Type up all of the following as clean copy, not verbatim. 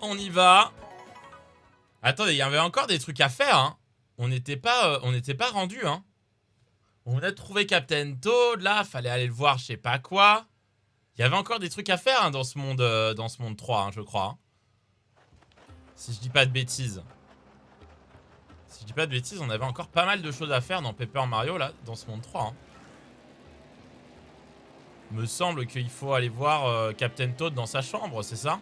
On y va. Attendez, il y avait encore des trucs à faire, hein. On n'était pas rendu, hein. On venait de trouver Captain Toad, là, fallait aller le voir, je sais pas quoi. Il y avait encore des trucs à faire hein, dans ce monde 3, hein, je crois. Hein. Si je dis pas de bêtises. Si je dis pas de bêtises, on avait encore pas mal de choses à faire dans Paper Mario, là, dans ce monde 3. Hein. Me semble qu'il faut aller voir Captain Toad dans sa chambre, c'est ça?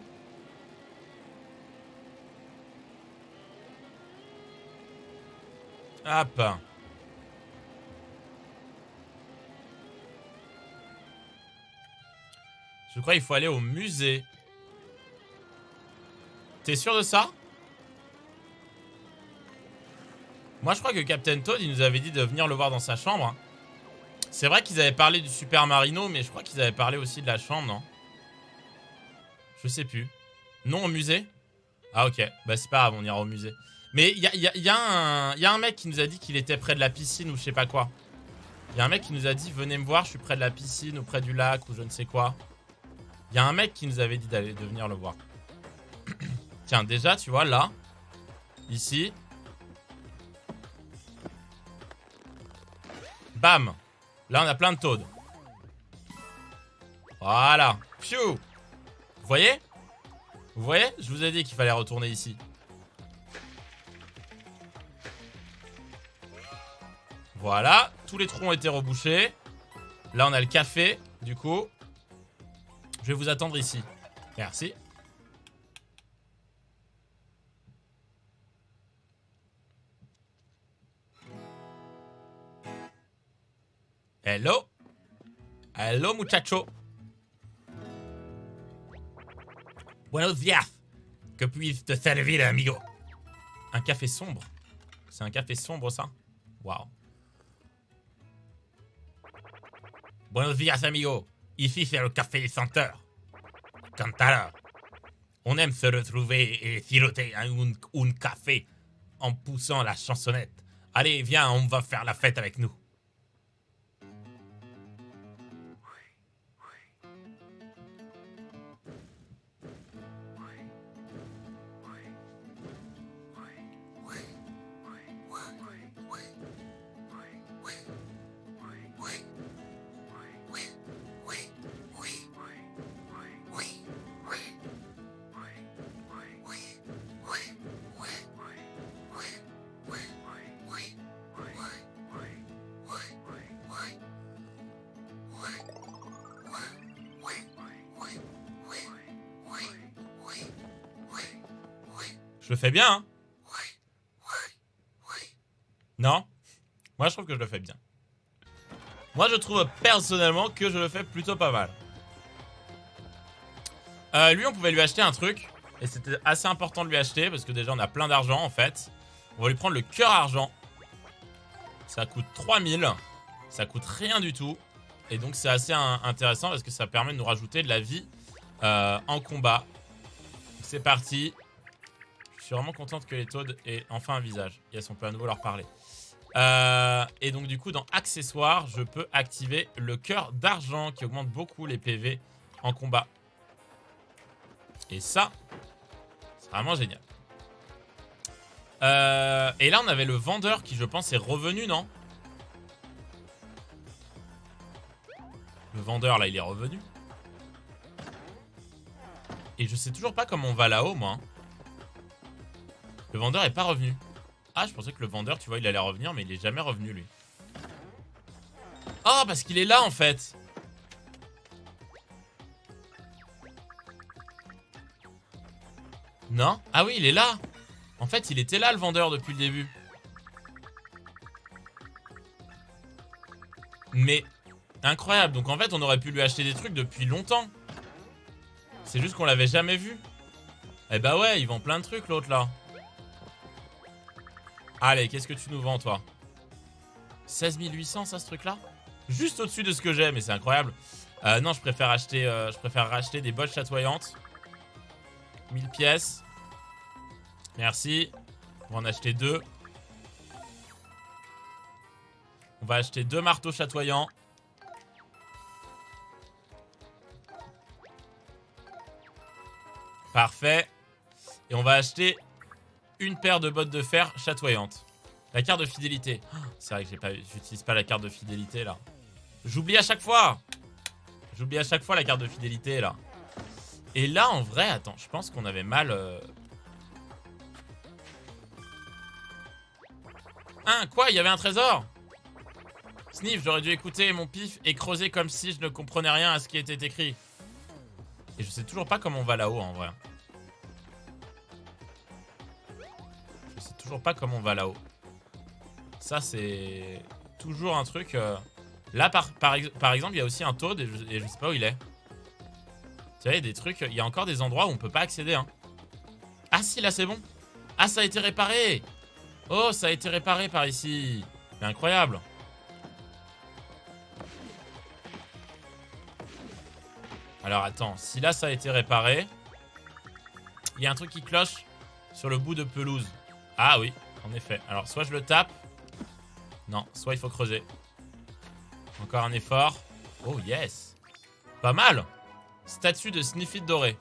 Hop. Je crois qu'il faut aller au musée. T'es sûr de ça? Moi, je crois que Captain Toad, il nous avait dit de venir le voir dans sa chambre. C'est vrai qu'ils avaient parlé du Super Marino, mais je crois qu'ils avaient parlé aussi de la chambre, non? Je sais plus. Non, au musée? Ah, ok. Bah, c'est pas grave, on ira au musée. Mais il y a un mec qui nous a dit qu'il était près de la piscine ou je sais pas quoi. Il y a un mec qui nous a dit, venez me voir, je suis près de la piscine ou près du lac ou je ne sais quoi. Il y a un mec qui nous avait dit de venir le voir. Tiens, déjà, tu vois, là, ici. Bam. Là, on a plein de Toads. Voilà. Pfiou. Vous voyez? Vous voyez? Je vous ai dit qu'il fallait retourner ici. Voilà. Tous les trous ont été rebouchés. Là, on a le café, du coup. Je vais vous attendre ici. Merci. Hello. Hello, muchacho. Buenos días. Que puis-je te servir, amigo? Un café sombre. C'est un café sombre, ça? Waouh. Buenos días, amigo. Ici, c'est le café des senteurs. Cantara. On aime se retrouver et siroter un café en poussant la chansonnette. Allez, viens, on va faire la fête avec nous. Je le fais bien, hein? Non? Moi, je trouve que je le fais bien. Moi, je trouve personnellement que je le fais plutôt pas mal. Lui, on pouvait lui acheter un truc. Et c'était assez important de lui acheter parce que déjà, on a plein d'argent, en fait. On va lui prendre le cœur argent. Ça coûte 3000. Ça coûte rien du tout. Et donc, c'est assez intéressant parce que ça permet de nous rajouter de la vie en combat. C'est parti. Je suis vraiment contente que les Toads aient enfin un visage. Yes, on peut à nouveau leur parler. Et donc du coup, dans accessoires, je peux activer le cœur d'argent qui augmente beaucoup les PV en combat. Et ça, c'est vraiment génial. Et là, on avait le vendeur qui, je pense, est revenu, non? Le vendeur, là, il est revenu. Et je sais toujours pas comment on va là-haut, moi. Hein. Le vendeur est pas revenu. Ah, je pensais que le vendeur, tu vois, il allait revenir, mais il est jamais revenu, lui. Oh, parce qu'il est là, en fait. Non? Ah oui, il est là. En fait, il était là, le vendeur, depuis le début. Mais, incroyable. Donc, en fait, on aurait pu lui acheter des trucs depuis longtemps. C'est juste qu'on l'avait jamais vu. Eh bah ouais, il vend plein de trucs, l'autre, là. Allez, qu'est-ce que tu nous vends, toi? 16 800, ça, ce truc-là? Juste au-dessus de ce que j'ai, mais c'est incroyable. Non, je préfère racheter des bottes chatoyantes. 1000 pièces. Merci. On va en acheter 2. On va acheter 2 marteaux chatoyants. Parfait. Et on va acheter une paire de bottes de fer chatoyantes. La carte de fidélité. Oh, c'est vrai que j'utilise pas la carte de fidélité là. J'oublie à chaque fois. J'oublie à chaque fois la carte de fidélité là. Et là en vrai, attends, je pense qu'on avait mal... Hein, quoi? Il y avait un trésor? Sniff, j'aurais dû écouter mon pif et creuser comme si je ne comprenais rien à ce qui était écrit. Et je sais toujours pas comment on va là-haut en vrai. Je sais toujours pas comment on va là-haut. Ça c'est toujours un truc... Là par exemple il y a aussi un Toad et je sais pas où il est. Tu vois, il y a des trucs... Il y a encore des endroits où on peut pas accéder hein. Ah si, là c'est bon. Ah, ça a été réparé. Oh, ça a été réparé par ici. C'est incroyable. Alors attends, si là ça a été réparé, il y a un truc qui cloche sur le bout de pelouse. Ah oui, en effet. Alors soit je le tape. Non, soit il faut creuser. Encore un effort. Oh yes. Pas mal. Statue de Sniffit doré.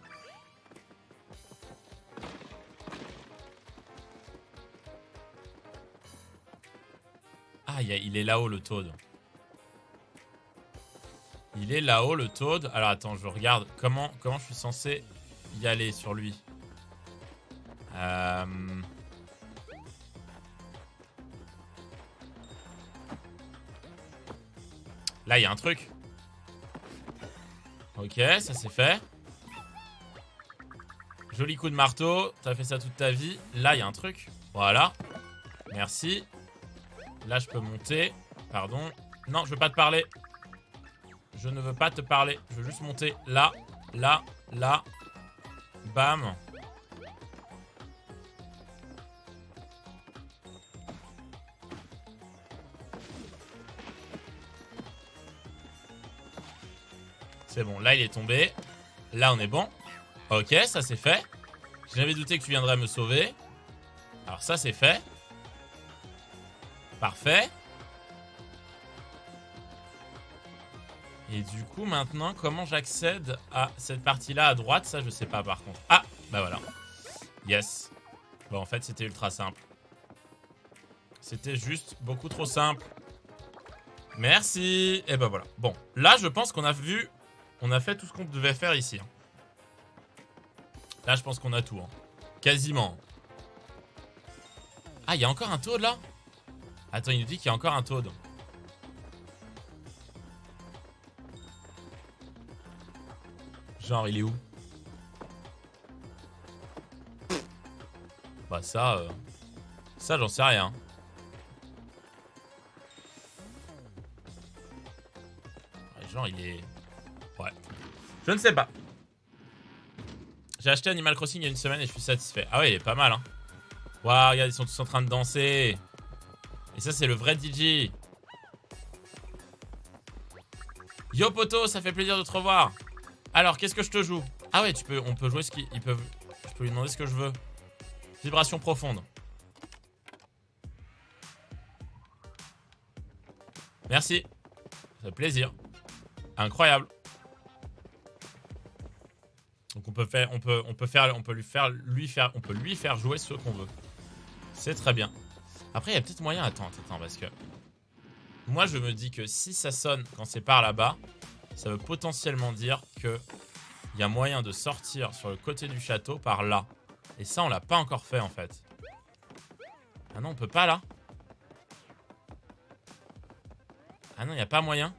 Ah, il est là-haut le Toad. Il est là-haut le Toad. Alors attends, je regarde comment je suis censé y aller sur lui. Là, il y a un truc. Ok, ça c'est fait. Joli coup de marteau. T'as fait ça toute ta vie. Là, il y a un truc. Voilà. Merci. Là, je peux monter. Pardon. Non, je veux pas te parler. Je ne veux pas te parler. Je veux juste monter là, là, là. Bam. C'est bon, là il est tombé. Là on est bon. Ok, ça c'est fait. J'avais douté que tu viendrais me sauver. Alors ça c'est fait. Parfait. Et du coup maintenant, comment j'accède à cette partie-là à droite? Ça je sais pas par contre. Ah, bah voilà. Yes. Bon en fait c'était ultra simple. C'était juste beaucoup trop simple. Merci. Et bah voilà. Bon, là je pense qu'on a vu... On a fait tout ce qu'on devait faire ici. Là je pense qu'on a tout. Hein. Quasiment. Ah, il y a encore un Toad là? Attends, il nous dit qu'il y a encore un Toad. Genre, il est où? Bah ça... Ça, j'en sais rien. Genre, il est... Ouais. Je ne sais pas. J'ai acheté Animal Crossing il y a une semaine et je suis satisfait. Ah ouais, il est pas mal, hein. Waouh, regarde, ils sont tous en train de danser. Et ça, c'est le vrai DJ. Yo, poto, ça fait plaisir de te revoir. Alors, qu'est-ce que je te joue? Ah ouais, on peut jouer ce qu'ils peuvent... Je peux lui demander ce que je veux. Vibration profonde. Merci. Ça fait plaisir. Incroyable. Donc on peut lui faire jouer ce qu'on veut. C'est très bien. Après il y a peut-être moyen, attends, parce que moi je me dis que si ça sonne quand c'est par là-bas, ça veut potentiellement dire que il y a moyen de sortir sur le côté du château par là. Et ça on l'a pas encore fait en fait. Ah non, on peut pas là. Ah non, il n'y a pas moyen.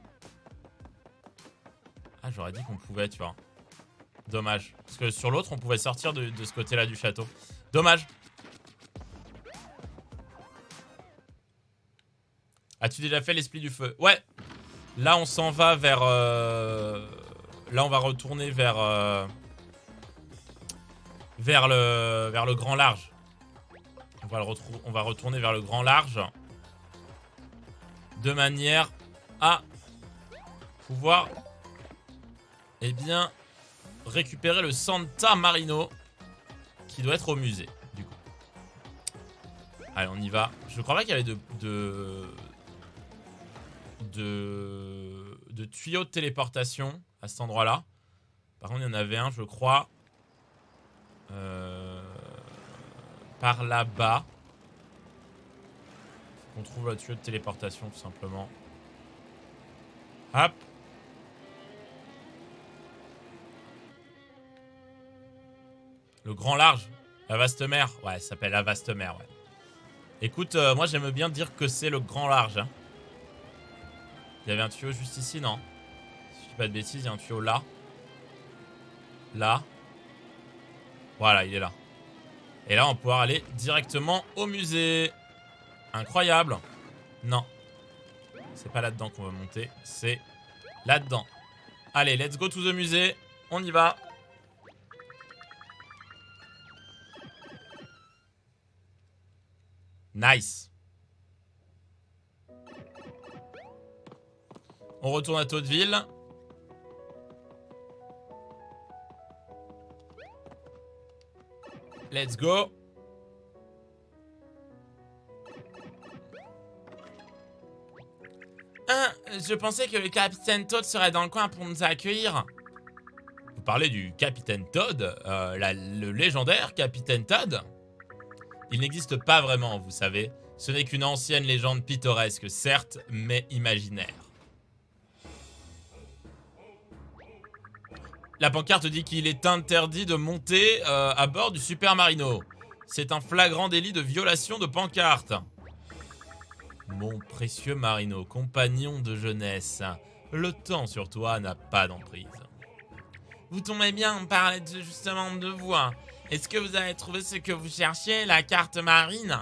Ah, j'aurais dit qu'on pouvait, tu vois. Dommage. Parce que sur l'autre, on pouvait sortir de ce côté-là du château. Dommage. As-tu déjà fait l'esprit du feu? Ouais. Là, on s'en va vers... Là, on va retourner vers... Vers le grand large. On va retourner vers le grand large. De manière à pouvoir... Eh bien... récupérer le Santa Marino qui doit être au musée du coup. Allez, on y va. Je crois pas qu'il y avait de tuyaux de téléportation à cet endroit là. Par contre il y en avait un je crois par là-bas. Faut qu'on trouve le tuyau de téléportation tout simplement. Hop. Le grand large. La vaste mer. Ouais, ça s'appelle la vaste mer, ouais. Écoute, moi j'aime bien dire que c'est le grand large. Hein. Il y avait un tuyau juste ici, non? Si je dis pas de bêtises, il y a un tuyau là. Là. Voilà, il est là. Et là, on va pouvoir aller directement au musée. Incroyable. Non. C'est pas là-dedans qu'on va monter. C'est là-dedans. Allez, let's go to the musée. On y va. Nice. On retourne à Toadville. Let's go. Je pensais que le capitaine Toad serait dans le coin pour nous accueillir. Vous parlez du capitaine Toad, le légendaire capitaine Toad? Il n'existe pas vraiment, vous savez. Ce n'est qu'une ancienne légende pittoresque, certes, mais imaginaire. La pancarte dit qu'il est interdit de monter à bord du Super Marino. C'est un flagrant délit de violation de pancarte. Mon précieux Marino, compagnon de jeunesse, le temps sur toi n'a pas d'emprise. Vous tombez bien, on parlait justement de vous. Est-ce que vous avez trouvé ce que vous cherchiez, la carte marine?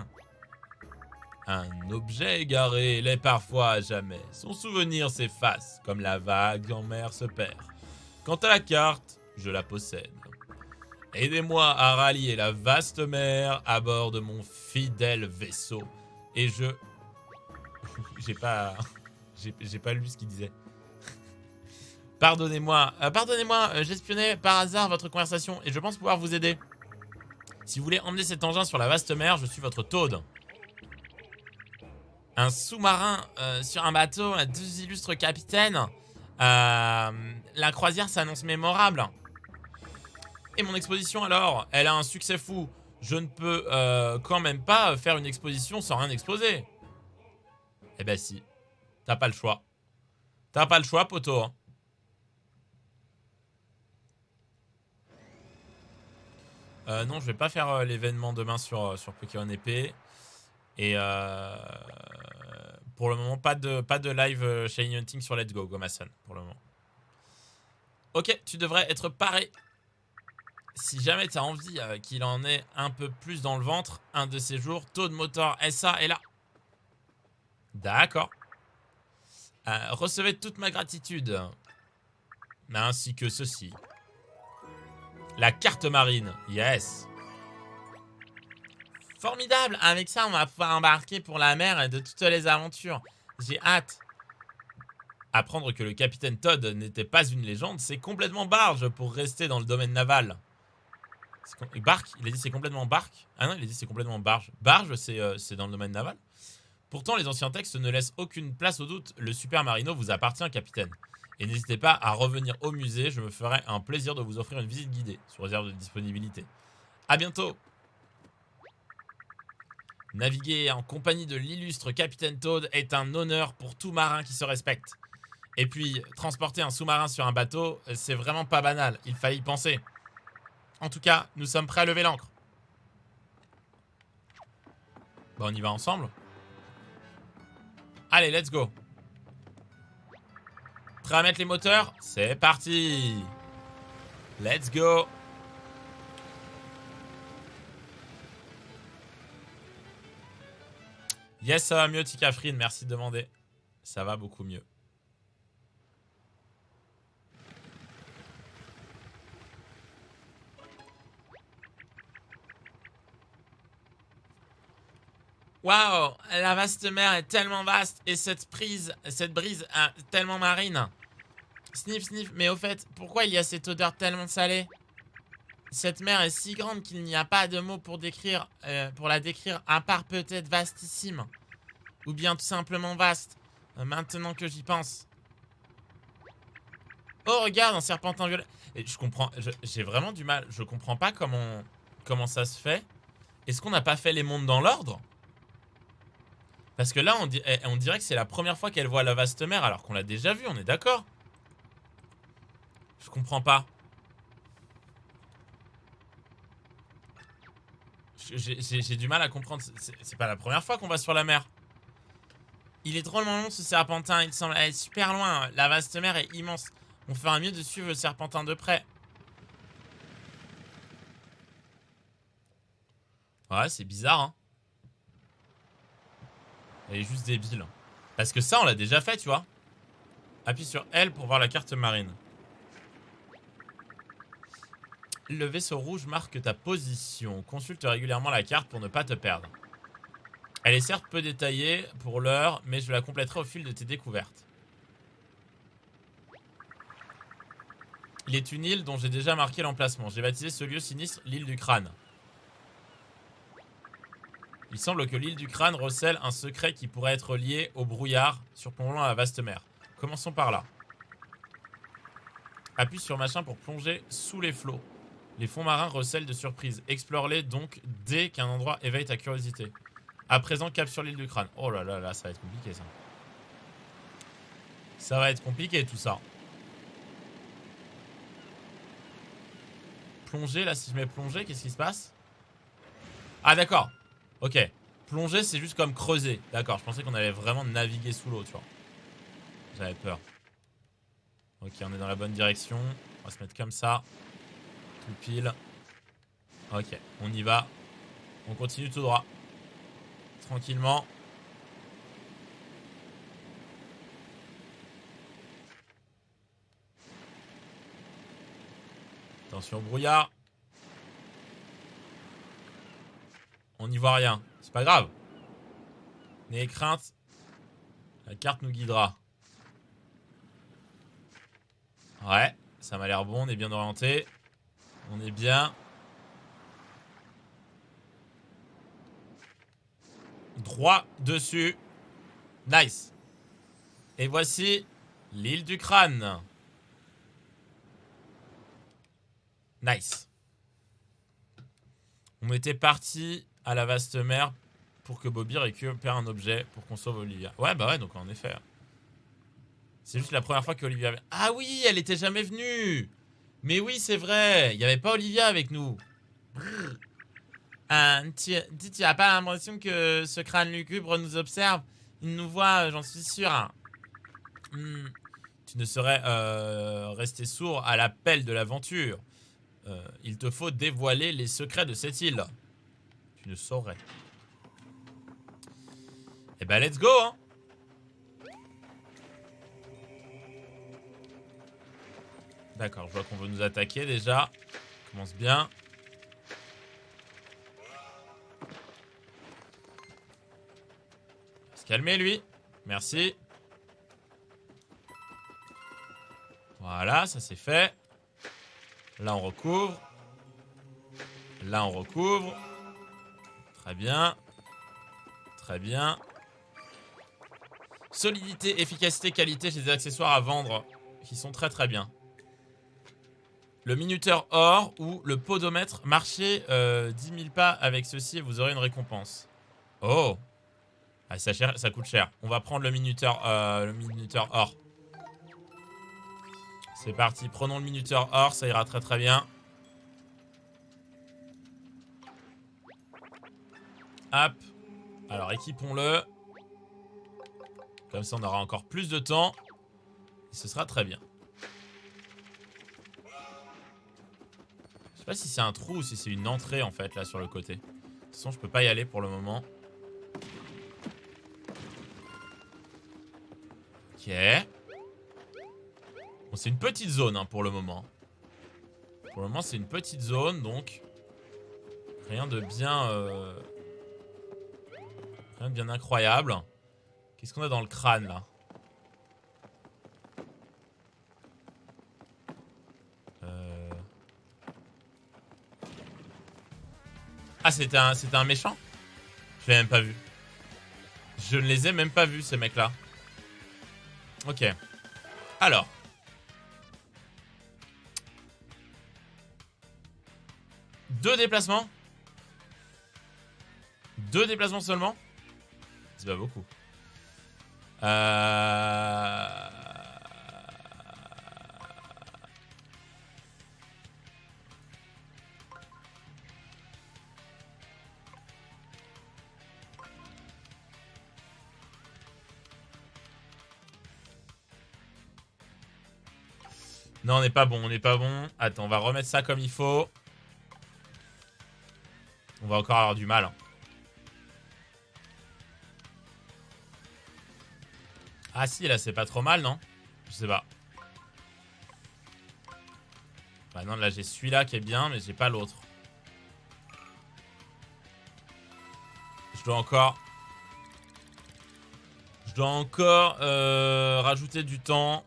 Un objet égaré l'est parfois à jamais. Son souvenir s'efface, comme la vague en mer se perd. Quant à la carte, je la possède. Aidez-moi à rallier la vaste mer à bord de mon fidèle vaisseau. Et je... J'ai pas lu ce qu'il disait. Pardonnez-moi, j'espionnais par hasard votre conversation et je pense pouvoir vous aider. Si vous voulez emmener cet engin sur la vaste mer, je suis votre Toad. Un sous-marin sur un bateau à 2 illustres capitaines. La croisière s'annonce mémorable. Et mon exposition alors, elle a un succès fou. Je ne peux quand même pas faire une exposition sans rien exposer. Eh ben si, t'as pas le choix. T'as pas le choix, poteau. Hein. Non, je vais pas faire l'événement demain sur Pokémon épée. Et pour le moment, pas de live Shiny Hunting sur Let's Go, Gomasan, pour le moment. Ok, tu devrais être paré. Si jamais tu as envie qu'il en ait un peu plus dans le ventre, un de ces jours, Toad Motor SA est là. D'accord. Recevez toute ma gratitude. Ainsi que ceci. La carte marine, yes. Formidable, avec ça on va pouvoir embarquer pour la mer et de toutes les aventures. J'ai hâte. Apprendre que le capitaine Toad n'était pas une légende, c'est complètement barge pour rester dans le domaine naval. Barque, il a dit c'est complètement barque. Ah non, il a dit c'est complètement barge. Barge, c'est dans le domaine naval. Pourtant, les anciens textes ne laissent aucune place au doute. Le Super Marino vous appartient, capitaine. Et n'hésitez pas à revenir au musée, je me ferai un plaisir de vous offrir une visite guidée, sous réserve de disponibilité. A bientôt. Naviguer en compagnie de l'illustre capitaine Toad est un honneur pour tout marin qui se respecte. Et puis, transporter un sous-marin sur un bateau, c'est vraiment pas banal, il fallait y penser. En tout cas, nous sommes prêts à lever l'ancre. Bon, on y va ensemble. Allez, let's go. Prêt à mettre les moteurs? C'est parti. Let's go. Yes, ça va mieux, Tikafrine, merci de demander. Ça va beaucoup mieux. Waouh, la vaste mer est tellement vaste et cette brise tellement marine. Sniff, sniff, mais au fait, pourquoi il y a cette odeur tellement salée? Cette mer est si grande qu'il n'y a pas de mots pour la décrire, à part peut-être vastissime. Ou bien tout simplement vaste, maintenant que j'y pense. Oh, regarde, un serpentin violet. Et je comprends, j'ai vraiment du mal, je comprends pas comment ça se fait Est-ce qu'on n'a pas fait les mondes dans l'ordre? Parce que là, on dirait que c'est la première fois qu'elle voit la vaste mer, alors qu'on l'a déjà vu, on est d'accord? Je comprends pas. J'ai du mal à comprendre. C'est pas la première fois qu'on va sur la mer. Il est drôlement long ce serpentin, il semble aller super loin. La vaste mer est immense. On fera mieux de suivre le serpentin de près. Ouais, c'est bizarre, hein. Elle est juste débile. Parce que ça, on l'a déjà fait, tu vois. Appuie sur L pour voir la carte marine. Le vaisseau rouge marque ta position. Consulte régulièrement la carte pour ne pas te perdre. Elle est certes peu détaillée pour l'heure, mais je la compléterai au fil de tes découvertes. Il est une île dont j'ai déjà marqué l'emplacement. J'ai baptisé ce lieu sinistre l'île du crâne. Il semble que l'île du crâne recèle un secret qui pourrait être lié au brouillard surplombant la vaste mer. Commençons par là. Appuie sur machin pour plonger sous les flots. Les fonds marins recèlent de surprises. Explore-les donc dès qu'un endroit éveille ta curiosité. À présent, cap sur l'île du crâne. Oh là là là, ça va être compliqué ça. Ça va être compliqué tout ça. Plonger, là si je mets plonger, qu'est-ce qui se passe? Ah d'accord. Ok. Plonger c'est juste comme creuser. D'accord, je pensais qu'on allait vraiment naviguer sous l'eau, tu vois. J'avais peur. Ok, on est dans la bonne direction. On va se mettre comme ça. Tout pile. Ok, on y va. On continue tout droit. Tranquillement. Attention au brouillard. On n'y voit rien. C'est pas grave. N'ayez crainte. La carte nous guidera. Ouais, ça m'a l'air bon. On est bien orienté. On est bien. Droit dessus. Nice. Et voici l'île du crâne. Nice. On était parti à la vaste mer pour que Bobby récupère un objet pour qu'on sauve Olivia. Ouais, bah ouais, donc en effet. C'est juste la première fois qu'Olivia... Ah oui, elle était jamais venue. Mais oui, c'est vrai. Il n'y avait pas Olivia avec nous. Tu as pas l'impression que ce crâne lugubre nous observe? Il nous voit, j'en suis sûr. Tu ne saurais rester sourd à l'appel de l'aventure. Il te faut dévoiler les secrets de cette île. Tu ne saurais. Eh ben, let's go, hein. D'accord, je vois qu'on veut nous attaquer déjà. Ça commence bien. On va se calmer, lui. Merci. Voilà, ça c'est fait. Là, on recouvre. Là, on recouvre. Très bien. Très bien. Solidité, efficacité, qualité, j'ai des accessoires à vendre qui sont très très bien. Le minuteur or ou le podomètre. Marchez 10 000 pas avec ceci et vous aurez une récompense. Oh. Ah, ça coûte cher. On va prendre le minuteur or. C'est parti, prenons le minuteur or, ça ira très très bien. Hop. Alors équipons-le. Comme ça on aura encore plus de temps. Et ce sera très bien. Je sais pas si c'est un trou ou si c'est une entrée en fait là sur le côté. De toute façon je peux pas y aller pour le moment. Ok. Bon, c'est une petite zone hein, pour le moment. Pour le moment c'est une petite zone donc rien de bien rien de bien incroyable. Qu'est-ce qu'on a dans le crâne là? Ah c'était un méchant? Je l'ai même pas vu. Je ne les ai même pas vus ces mecs là. Ok. Alors. Deux déplacements. 2 déplacements seulement? C'est pas beaucoup. Non, on n'est pas bon, on n'est pas bon. Attends, on va remettre ça comme il faut. On va encore avoir du mal. Ah si, là, c'est pas trop mal, non? Je sais pas. Bah non, là, j'ai celui-là qui est bien, mais j'ai pas l'autre. Je dois encore... rajouter du temps.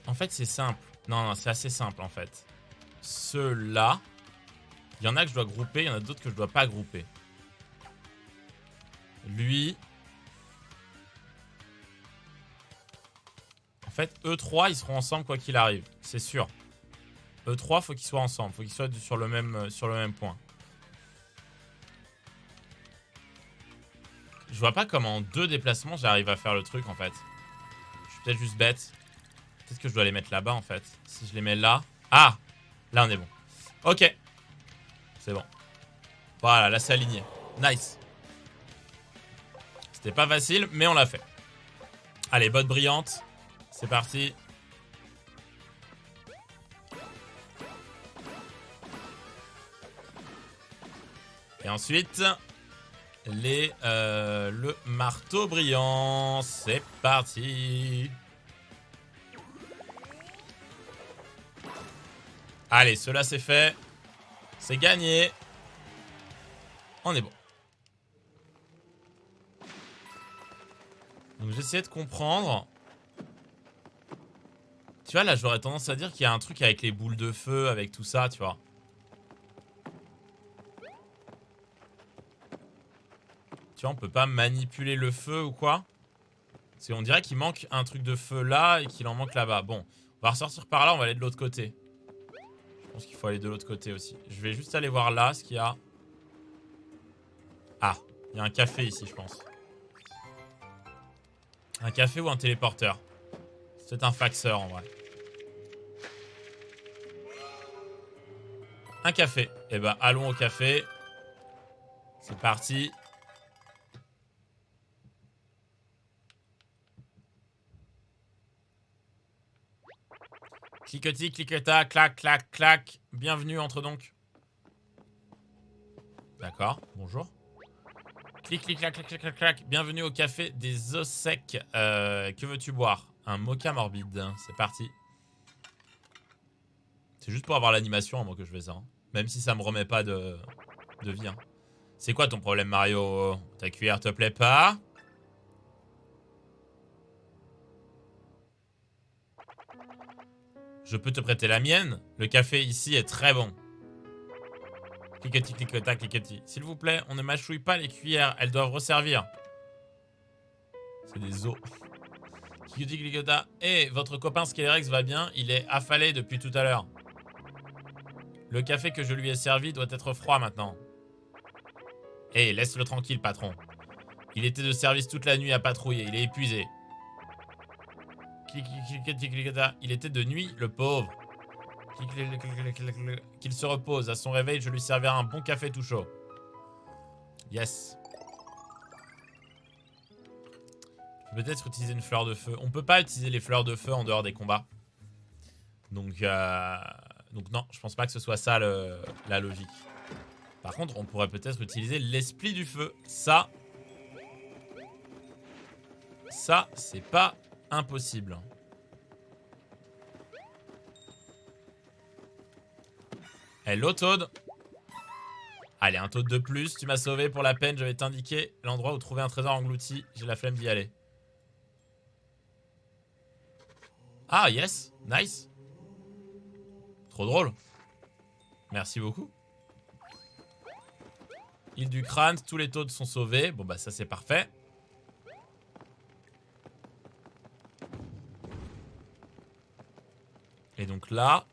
En fait, c'est simple. Non, c'est assez simple, en fait. Ceux-là... Il y en a que je dois grouper, il y en a d'autres que je dois pas grouper. Lui... En fait, eux 3, ils seront ensemble quoi qu'il arrive. C'est sûr. Eux 3, faut qu'ils soient ensemble. Faut qu'ils soient sur le même point. Je vois pas comment en 2 déplacements j'arrive à faire le truc en fait. Je suis peut-être juste bête. Peut-être que je dois les mettre là-bas en fait. Si je les mets là... Ah! Là on est bon. Ok. C'est bon. Voilà, là c'est aligné. Nice. C'était pas facile, mais on l'a fait. Allez, botte brillante. C'est parti. Et ensuite... le marteau brillant. C'est parti. Allez, cela c'est fait. C'est gagné. On est bon. Donc j'essaie de comprendre. Tu vois, là j'aurais tendance à dire qu'il y a un truc avec les boules de feu, avec tout ça, tu vois. Tu vois, on peut pas manipuler le feu ou quoi. Parce qu'on dirait qu'il manque un truc de feu là et qu'il en manque là-bas. Bon, on va ressortir par là, on va aller de l'autre côté. Je pense qu'il faut aller de l'autre côté aussi. Je vais juste aller voir là ce qu'il y a. Ah, il y a un café ici, je pense. Un café ou un téléporteur. C'est peut-être un faxeur en vrai. Un café. Eh ben, allons au café. C'est parti. Cliquetis, cliqueta, clac, clac, clac. Bienvenue, entre donc. D'accord, bonjour. Clic, clic, clac, clac, clac, clac, clac. Bienvenue au café des os secs. Que veux-tu boire? Un mocha morbide. C'est parti. C'est juste pour avoir l'animation, moi, que je fais ça. Hein. Même si ça me remet pas de vie. Hein. C'est quoi ton problème, Mario? Ta cuillère te plaît pas? Je peux te prêter la mienne. Le café ici est très bon. Cliquetis, cliqueta, cliquetis. S'il vous plaît, on ne mâchouille pas les cuillères. Elles doivent resservir. C'est des os. Cliquetis, cliqueta. Eh, votre copain Skelerex va bien. Il est affalé depuis tout à l'heure. Le café que je lui ai servi doit être froid maintenant. Eh, laisse-le tranquille, patron. Il était de service toute la nuit à patrouiller. Il est épuisé. Cliquetis, cliqueta. Il était de nuit, le pauvre. Qu'il se repose. À son réveil, je lui servirai un bon café tout chaud. Yes. Je peux peut-être utiliser une fleur de feu. On peut pas utiliser les fleurs de feu en dehors des combats. Donc non, je pense pas que ce soit ça la logique. Par contre, on pourrait peut-être utiliser l'esprit du feu. Ça, c'est pas impossible. Hello Toad. Allez, un Toad de plus, tu m'as sauvé pour la peine, je vais t'indiquer l'endroit où trouver un trésor englouti. J'ai la flemme d'y aller. Ah, yes, nice. Trop drôle. Merci beaucoup. Île du crâne, tous les Toads sont sauvés. Bon bah ça c'est parfait. Et donc là...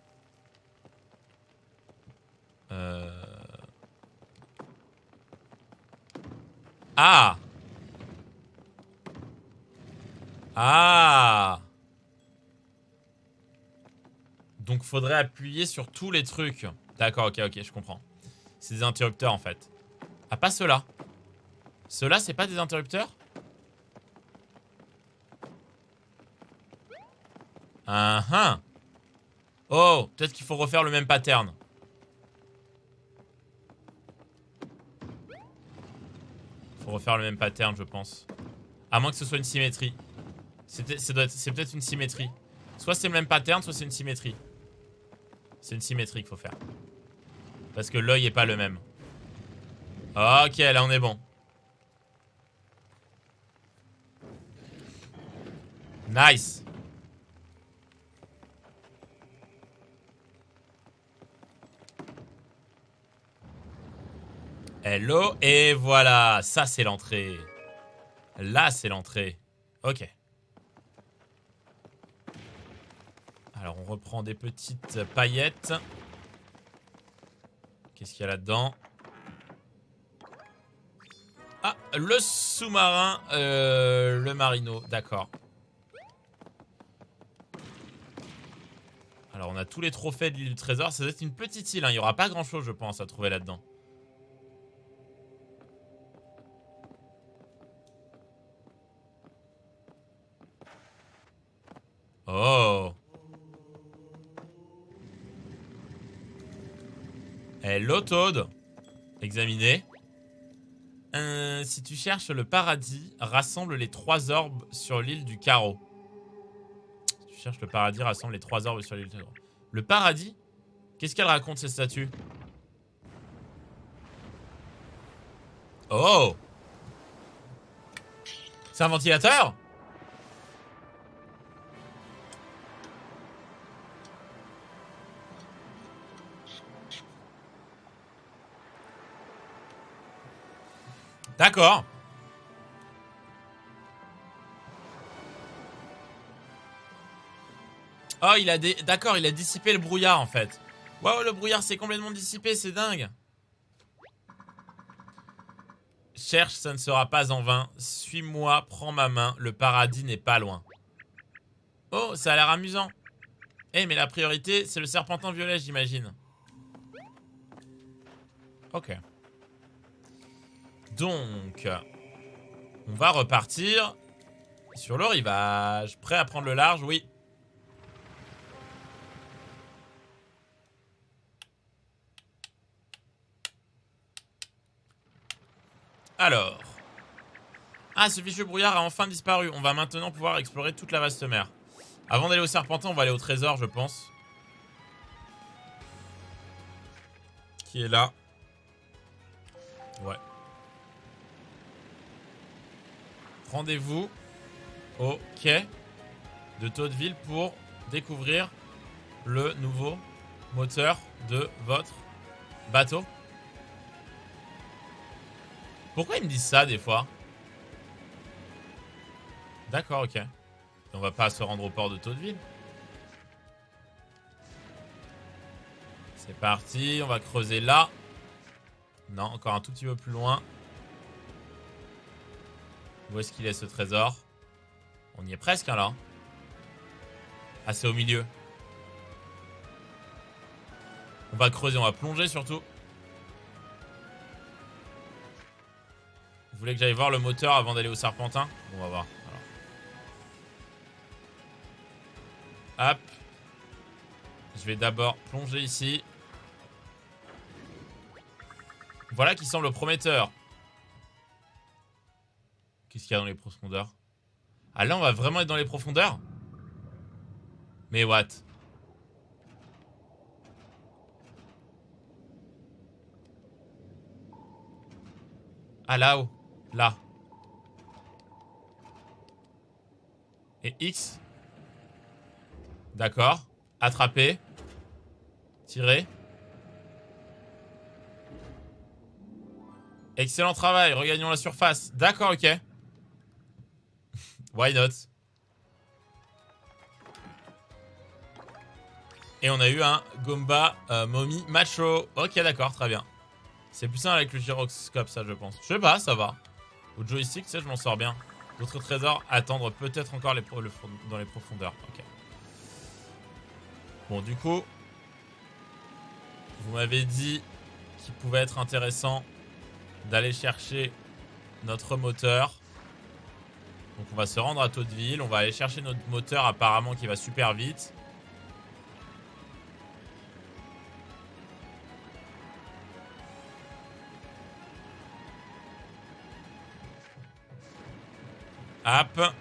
Ah! Ah! Donc faudrait appuyer sur tous les trucs. D'accord, ok, je comprends. C'est des interrupteurs en fait. Ah, pas ceux-là. Ceux-là, c'est pas des interrupteurs? Ah ah. Oh, peut-être qu'il faut refaire le même pattern. Faut refaire le même pattern, je pense. À moins que ce soit une symétrie. C'est peut-être une symétrie. Soit c'est le même pattern, soit c'est une symétrie. C'est une symétrie qu'il faut faire. Parce que l'œil est pas le même. Ok, là on est bon. Nice. Hello, et voilà. Ça, c'est l'entrée. Là, c'est l'entrée. Ok. Alors, on reprend des petites paillettes. Qu'est-ce qu'il y a là-dedans? Ah, le sous-marin, le marino, d'accord. Alors, on a tous les trophées de l'île du trésor. Ça doit être une petite île, hein. Il n'y aura pas grand-chose, je pense, à trouver là-dedans. Oh. Hello, Toad. Examiner. Si tu cherches le paradis, rassemble les 3 orbes sur l'île du carreau. Si tu cherches le paradis, rassemble les 3 orbes sur l'île du carreau. Le paradis? Qu'est-ce qu'elle raconte, ces statues? Oh! C'est un ventilateur? D'accord. Oh, il a d'accord, il a dissipé le brouillard en fait. Waouh, le brouillard s'est complètement dissipé, c'est dingue. Cherche, ça ne sera pas en vain. Suis-moi, prends ma main, le paradis n'est pas loin. Oh, ça a l'air amusant. Eh, mais la priorité, c'est le serpentin violet, j'imagine. Ok. Donc, on va repartir sur le rivage. Prêt à prendre le large? Oui. Alors. Ah, ce fichu brouillard a enfin disparu. On va maintenant pouvoir explorer toute la vaste mer. Avant d'aller au serpentin, on va aller au trésor, je pense. Qui est là. Ouais. Rendez-vous au quai de Toadville pour découvrir le nouveau moteur de votre bateau. Pourquoi ils me disent ça des fois? D'accord, ok. Et on va pas se rendre au port de Toadville. C'est parti, on va creuser là. Non, encore un tout petit peu plus loin. Où est-ce qu'il est ce trésor? On y est presque, hein, là. Ah, c'est au milieu. On va creuser, on va plonger surtout. Vous voulez que j'aille voir le moteur avant d'aller au serpentin? On va voir. Alors. Hop. Je vais d'abord plonger ici. Voilà qui semble prometteur. Qu'est-ce qu'il y a dans les profondeurs? Ah, là, on va vraiment être dans les profondeurs? Mais what? Ah, là-haut. Là. Et X. D'accord. Attraper. Tirer. Excellent travail. Regagnons la surface. D'accord, ok. Why not? Et on a eu un Goomba Mommy Macho. Ok, d'accord, très bien. C'est plus simple avec le gyroscope, ça, je pense. Je sais pas, ça va. Au joystick, tu sais, je m'en sors bien. D'autres trésors, attendre peut-être encore dans les profondeurs. Ok. Bon, du coup, vous m'avez dit qu'il pouvait être intéressant d'aller chercher notre moteur. Donc on va se rendre à Toadville. On va aller chercher notre moteur apparemment qui va super vite. Hop.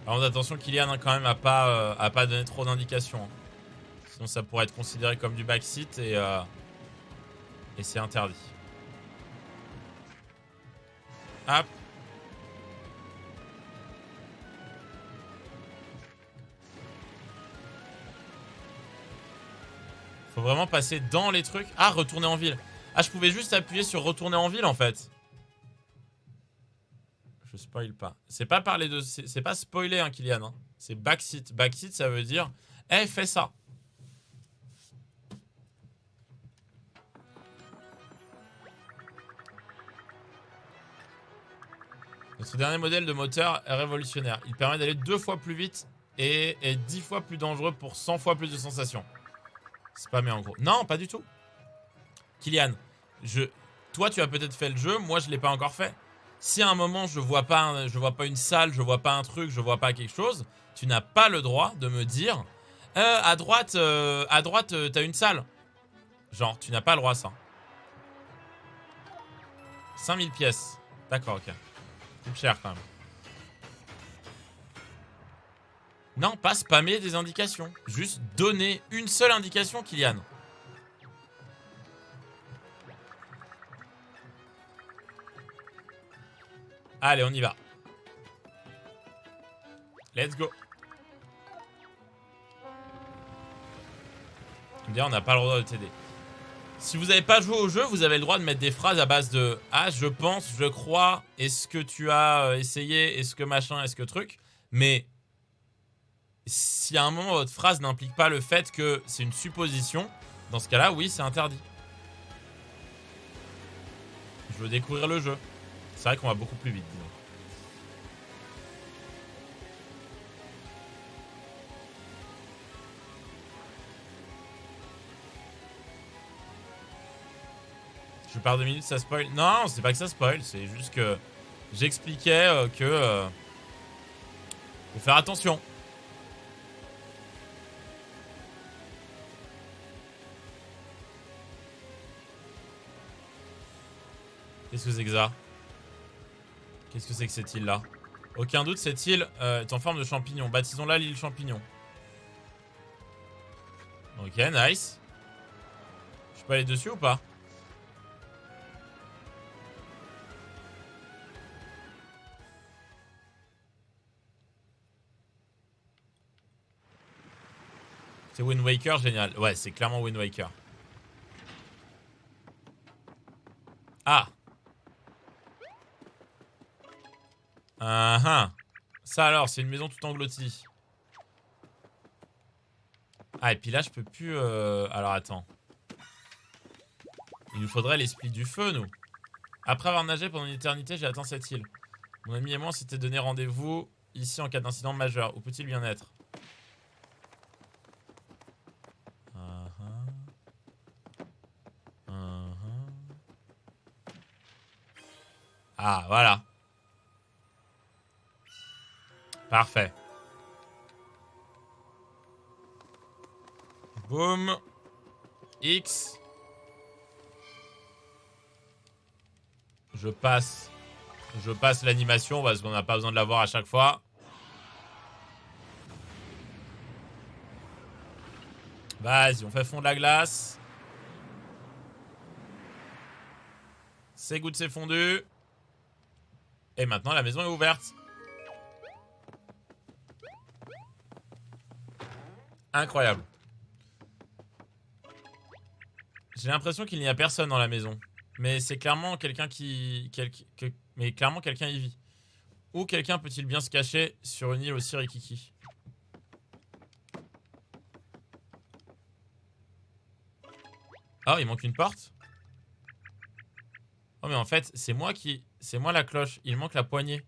Par contre, attention, Kylian quand même a pas donné trop d'indications. Hein. Sinon ça pourrait être considéré comme du backseat et c'est interdit. Hop. Faut vraiment passer dans les trucs. Ah, retourner en ville. Ah, je pouvais juste appuyer sur retourner en ville en fait. Je spoil pas. C'est pas parler de... C'est pas spoiler, hein, Kylian. Hein. C'est backseat. Backseat, ça veut dire... Eh, fais ça. Notre dernier modèle de moteur est révolutionnaire. Il permet d'aller 2 fois plus vite et est 10 fois plus dangereux pour 100 fois plus de sensations. C'est pas mais en gros. Non, pas du tout. Kylian, toi tu as peut-être fait le jeu, moi je l'ai pas encore fait. Si à un moment je vois pas une salle, je vois pas un truc, je vois pas quelque chose, tu n'as pas le droit de me dire à droite, t'as une salle. Genre, tu n'as pas le droit à ça. 5000 pièces. D'accord, ok. Coûte cher quand même. Non, pas spammer des indications. Juste donner une seule indication, Kylian. Allez, on y va. Let's go. Bien, on n'a pas le droit de t'aider. Si vous n'avez pas joué au jeu, vous avez le droit de mettre des phrases à base de « Ah, je pense, je crois, est-ce que tu as essayé, est-ce que machin, est-ce que truc ?» Mais si à un moment votre phrase n'implique pas le fait que c'est une supposition, dans ce cas-là, oui, c'est interdit. Je veux découvrir le jeu. C'est vrai qu'on va beaucoup plus vite, disons. Je pars 2 minutes, ça spoil. Non, c'est pas que ça spoil, c'est juste que j'expliquais que faut faire attention. Qu'est-ce que c'est que ça? Qu'est-ce que c'est que cette île-là? Aucun doute, cette île est en forme de champignon. Baptisons-la l'île champignon. Ok, nice. Je peux aller dessus ou pas? C'est Wind Waker, génial. Ouais, c'est clairement Wind Waker. Ah. Ça alors, c'est une maison tout engloutie. Ah, et puis là, je peux plus... Alors, attends. Il nous faudrait l'esprit du feu, nous. Après avoir nagé pendant une éternité, j'ai atteint cette île. Mon ami et moi, on s'était donné rendez-vous ici en cas d'incident majeur. Où peut-il bien être? Ah, voilà. Parfait. Boum. X. Je passe l'animation parce qu'on n'a pas besoin de la voir à chaque fois. Vas-y, on fait fondre la glace. C'est goût, c'est fondu. Et maintenant, la maison est ouverte. Incroyable. J'ai l'impression qu'il n'y a personne dans la maison. Mais c'est clairement quelqu'un qui... Mais clairement, quelqu'un y vit. Où quelqu'un peut-il bien se cacher sur une île aussi rikiki? Oh, il manque une porte? Oh, mais en fait, c'est moi qui... C'est moi la cloche. Il manque la poignée.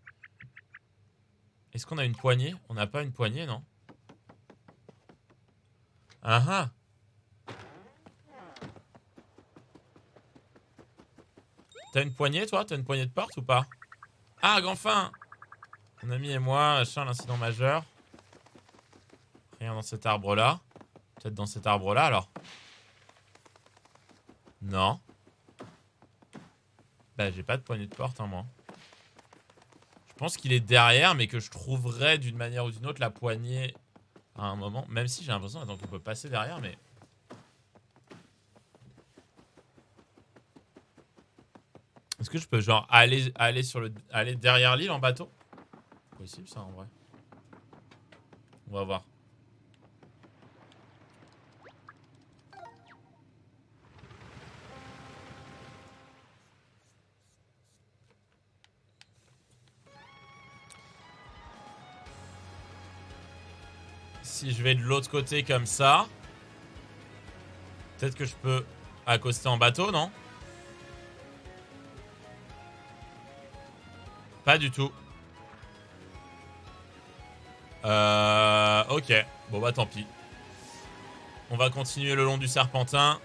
Est-ce qu'on a une poignée? On n'a pas une poignée, non? Ah ah! T'as une poignée, toi? T'as une poignée de porte ou pas? Ah, enfin! Mon ami et moi, machin, l'incident majeur. Rien dans cet arbre-là. Peut-être dans cet arbre-là, alors? Non. Bah, j'ai pas de poignée de porte, hein, moi. Je pense qu'il est derrière, mais que je trouverai d'une manière ou d'une autre la poignée à un moment. Même si j'ai l'impression qu'on peut passer derrière, mais... Est-ce que je peux, genre, aller derrière l'île en bateau? Possible, ça, en vrai. On va voir. Si je vais de l'autre côté comme ça... Peut-être que je peux accoster en bateau, non? Pas du tout. Ok. Bon bah tant pis. On va continuer le long du serpentin.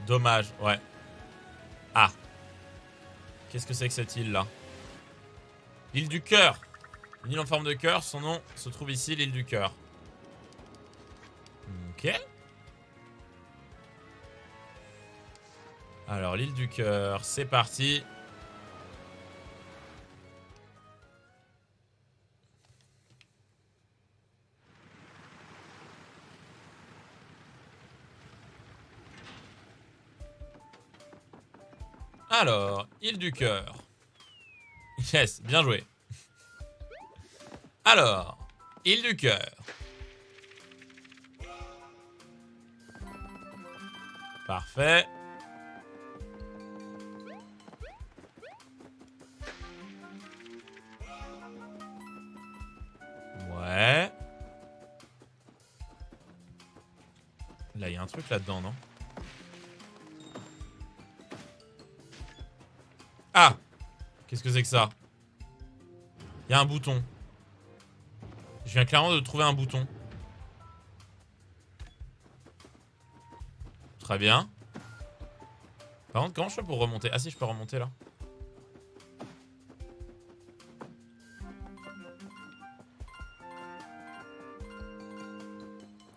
Dommage, ouais. Ah. Qu'est-ce que c'est que cette île là? L'île du cœur. Une île en forme de cœur, son nom se trouve ici, l'île du cœur. Ok. Alors l'île du cœur, c'est parti. Alors, île du cœur. Yes, bien joué. Alors, île du cœur. Parfait. Ouais. Là, il y a un truc là-dedans, non? Ah! Qu'est-ce que c'est que ça? Il y a un bouton. Je viens clairement de trouver un bouton. Très bien. Par contre, comment je fais pour remonter? Ah si, je peux remonter là.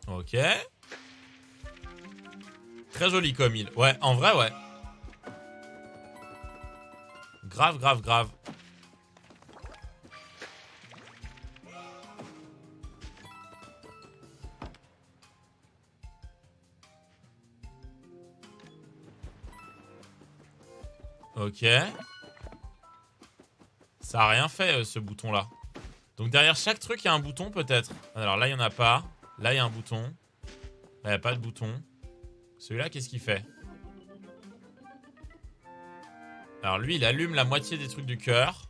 Ok. Très joli comme île. Ouais, en vrai, ouais. Grave, grave, grave. Ok. Ça a rien fait, ce bouton-là. Donc derrière chaque truc, il y a un bouton, peut-être. Alors là, il n'y en a pas. Là, il y a un bouton. Là, il n'y a pas de bouton. Celui-là, qu'est-ce qu'il fait? Alors lui, il allume la moitié des trucs du cœur.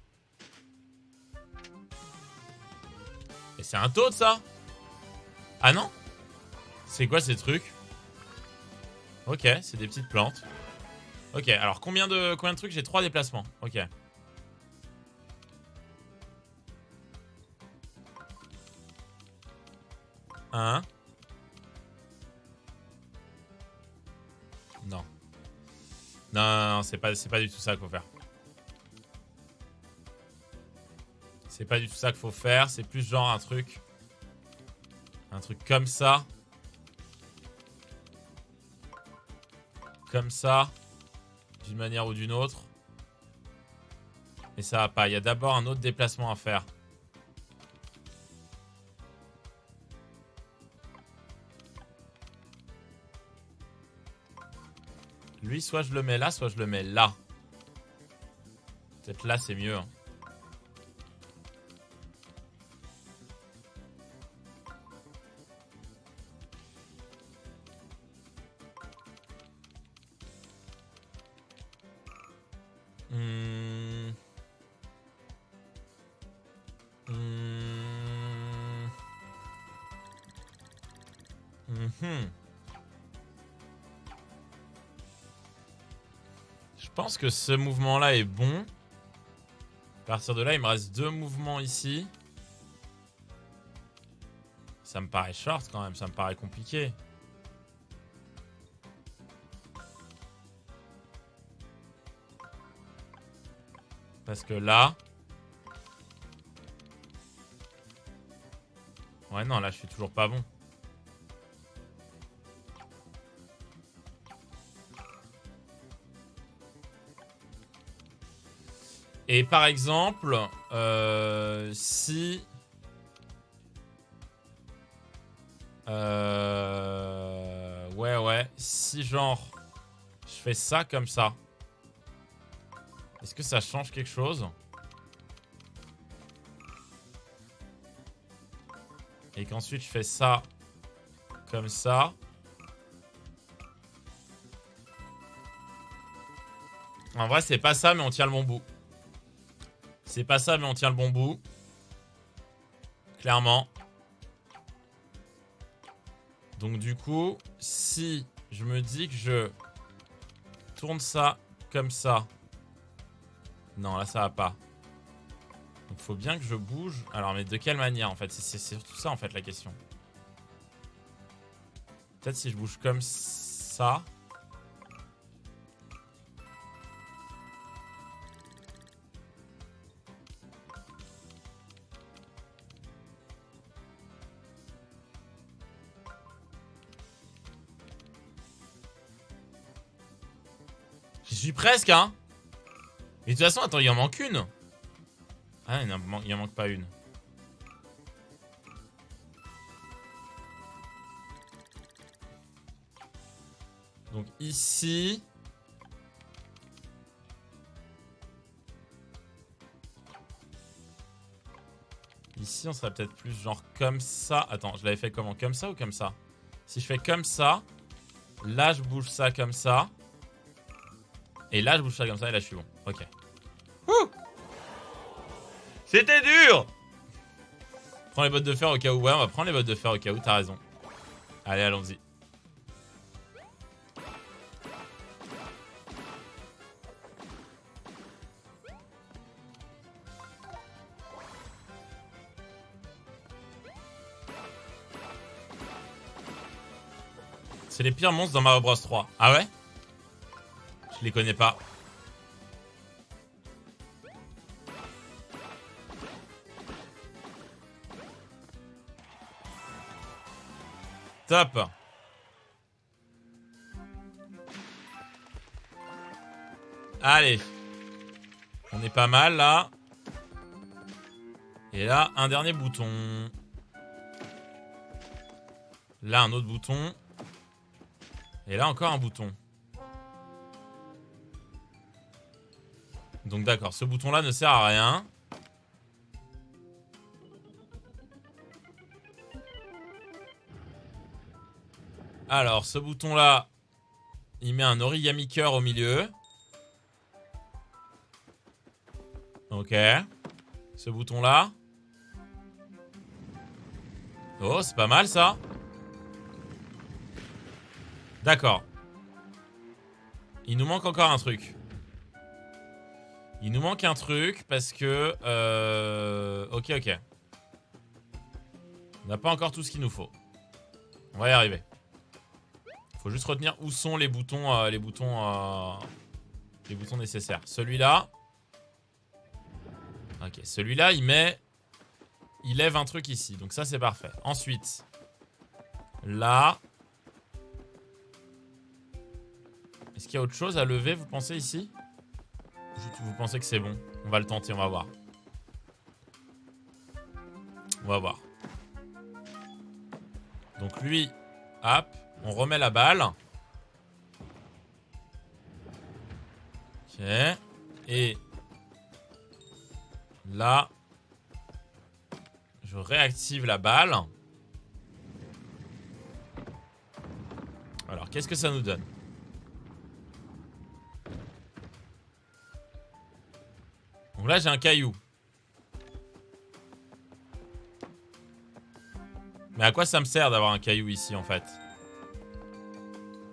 Et c'est un toad, ça? Ah non? C'est quoi ces trucs? Ok, c'est des petites plantes. Ok, alors combien de trucs? J'ai 3 déplacements. Ok. Un. Non. Non, non, non, c'est pas du tout ça qu'il faut faire. C'est pas du tout ça qu'il faut faire. C'est plus genre un truc. Un truc comme ça. Comme ça. D'une manière ou d'une autre. Mais ça va pas. Il y a d'abord un autre déplacement à faire. Lui, soit je le mets là, soit je le mets là. Peut-être là, c'est mieux. Hein. Hmm. Hmm. Mhm. Je pense que ce mouvement-là est bon. À partir de là, il me reste 2 mouvements ici. Ça me paraît short quand même, ça me paraît compliqué. Parce que là... Ouais, non, là, je suis toujours pas bon. Et par exemple, si... Ouais. Si genre, je fais ça comme ça. Est-ce que ça change quelque chose? Et qu'ensuite je fais ça comme ça. En vrai, c'est pas ça, mais on tient le bon bout. C'est pas ça, mais on tient le bon bout. Clairement. Donc du coup, si je me dis que je tourne ça comme ça. Non, là, ça va pas. Donc faut bien que je bouge. Alors, mais de quelle manière, en fait? C'est surtout ça, en fait, la question. Peut-être si je bouge comme ça. J'y suis presque, hein. Mais de toute façon, attends, il en manque une. Ah, il en manque pas une. Donc ici... Ici, on serait peut-être plus genre comme ça. Attends, je l'avais fait comment? Comme ça ou comme ça? Si je fais comme ça, là, je bouge ça comme ça. Et là, je bouge ça comme ça et là, je suis bon. Ok. Ouh! C'était dur! Prends les bottes de fer au cas où. Ouais, on va prendre les bottes de fer au cas où, t'as raison. Allez, allons-y. C'est les pires monstres dans Mario Bros 3. Ah ouais? Je les connais pas. Top. Allez. On est pas mal là. Et là, un dernier bouton. Là, un autre bouton. Et là, encore un bouton. Donc d'accord, ce bouton-là ne sert à rien. Alors, ce bouton-là, il met un origami cœur au milieu. Ok. Ce bouton-là. Oh, c'est pas mal ça. D'accord. Il nous manque encore un truc. Il nous manque un truc parce que... Ok. On n'a pas encore tout ce qu'il nous faut. On va y arriver. Faut juste retenir où sont les boutons, les boutons nécessaires. Celui-là. Ok, celui-là, il met... Il lève un truc ici. Donc ça, c'est parfait. Ensuite, là... Est-ce qu'il y a autre chose à lever, vous pensez, ici? Vous pensez que c'est bon? On va le tenter, on va voir. On va voir. Donc lui, hop, on remet la balle. Ok. Et là, je réactive la balle. Alors, qu'est-ce que ça nous donne? Donc là, j'ai un caillou. Mais à quoi ça me sert d'avoir un caillou ici, en fait?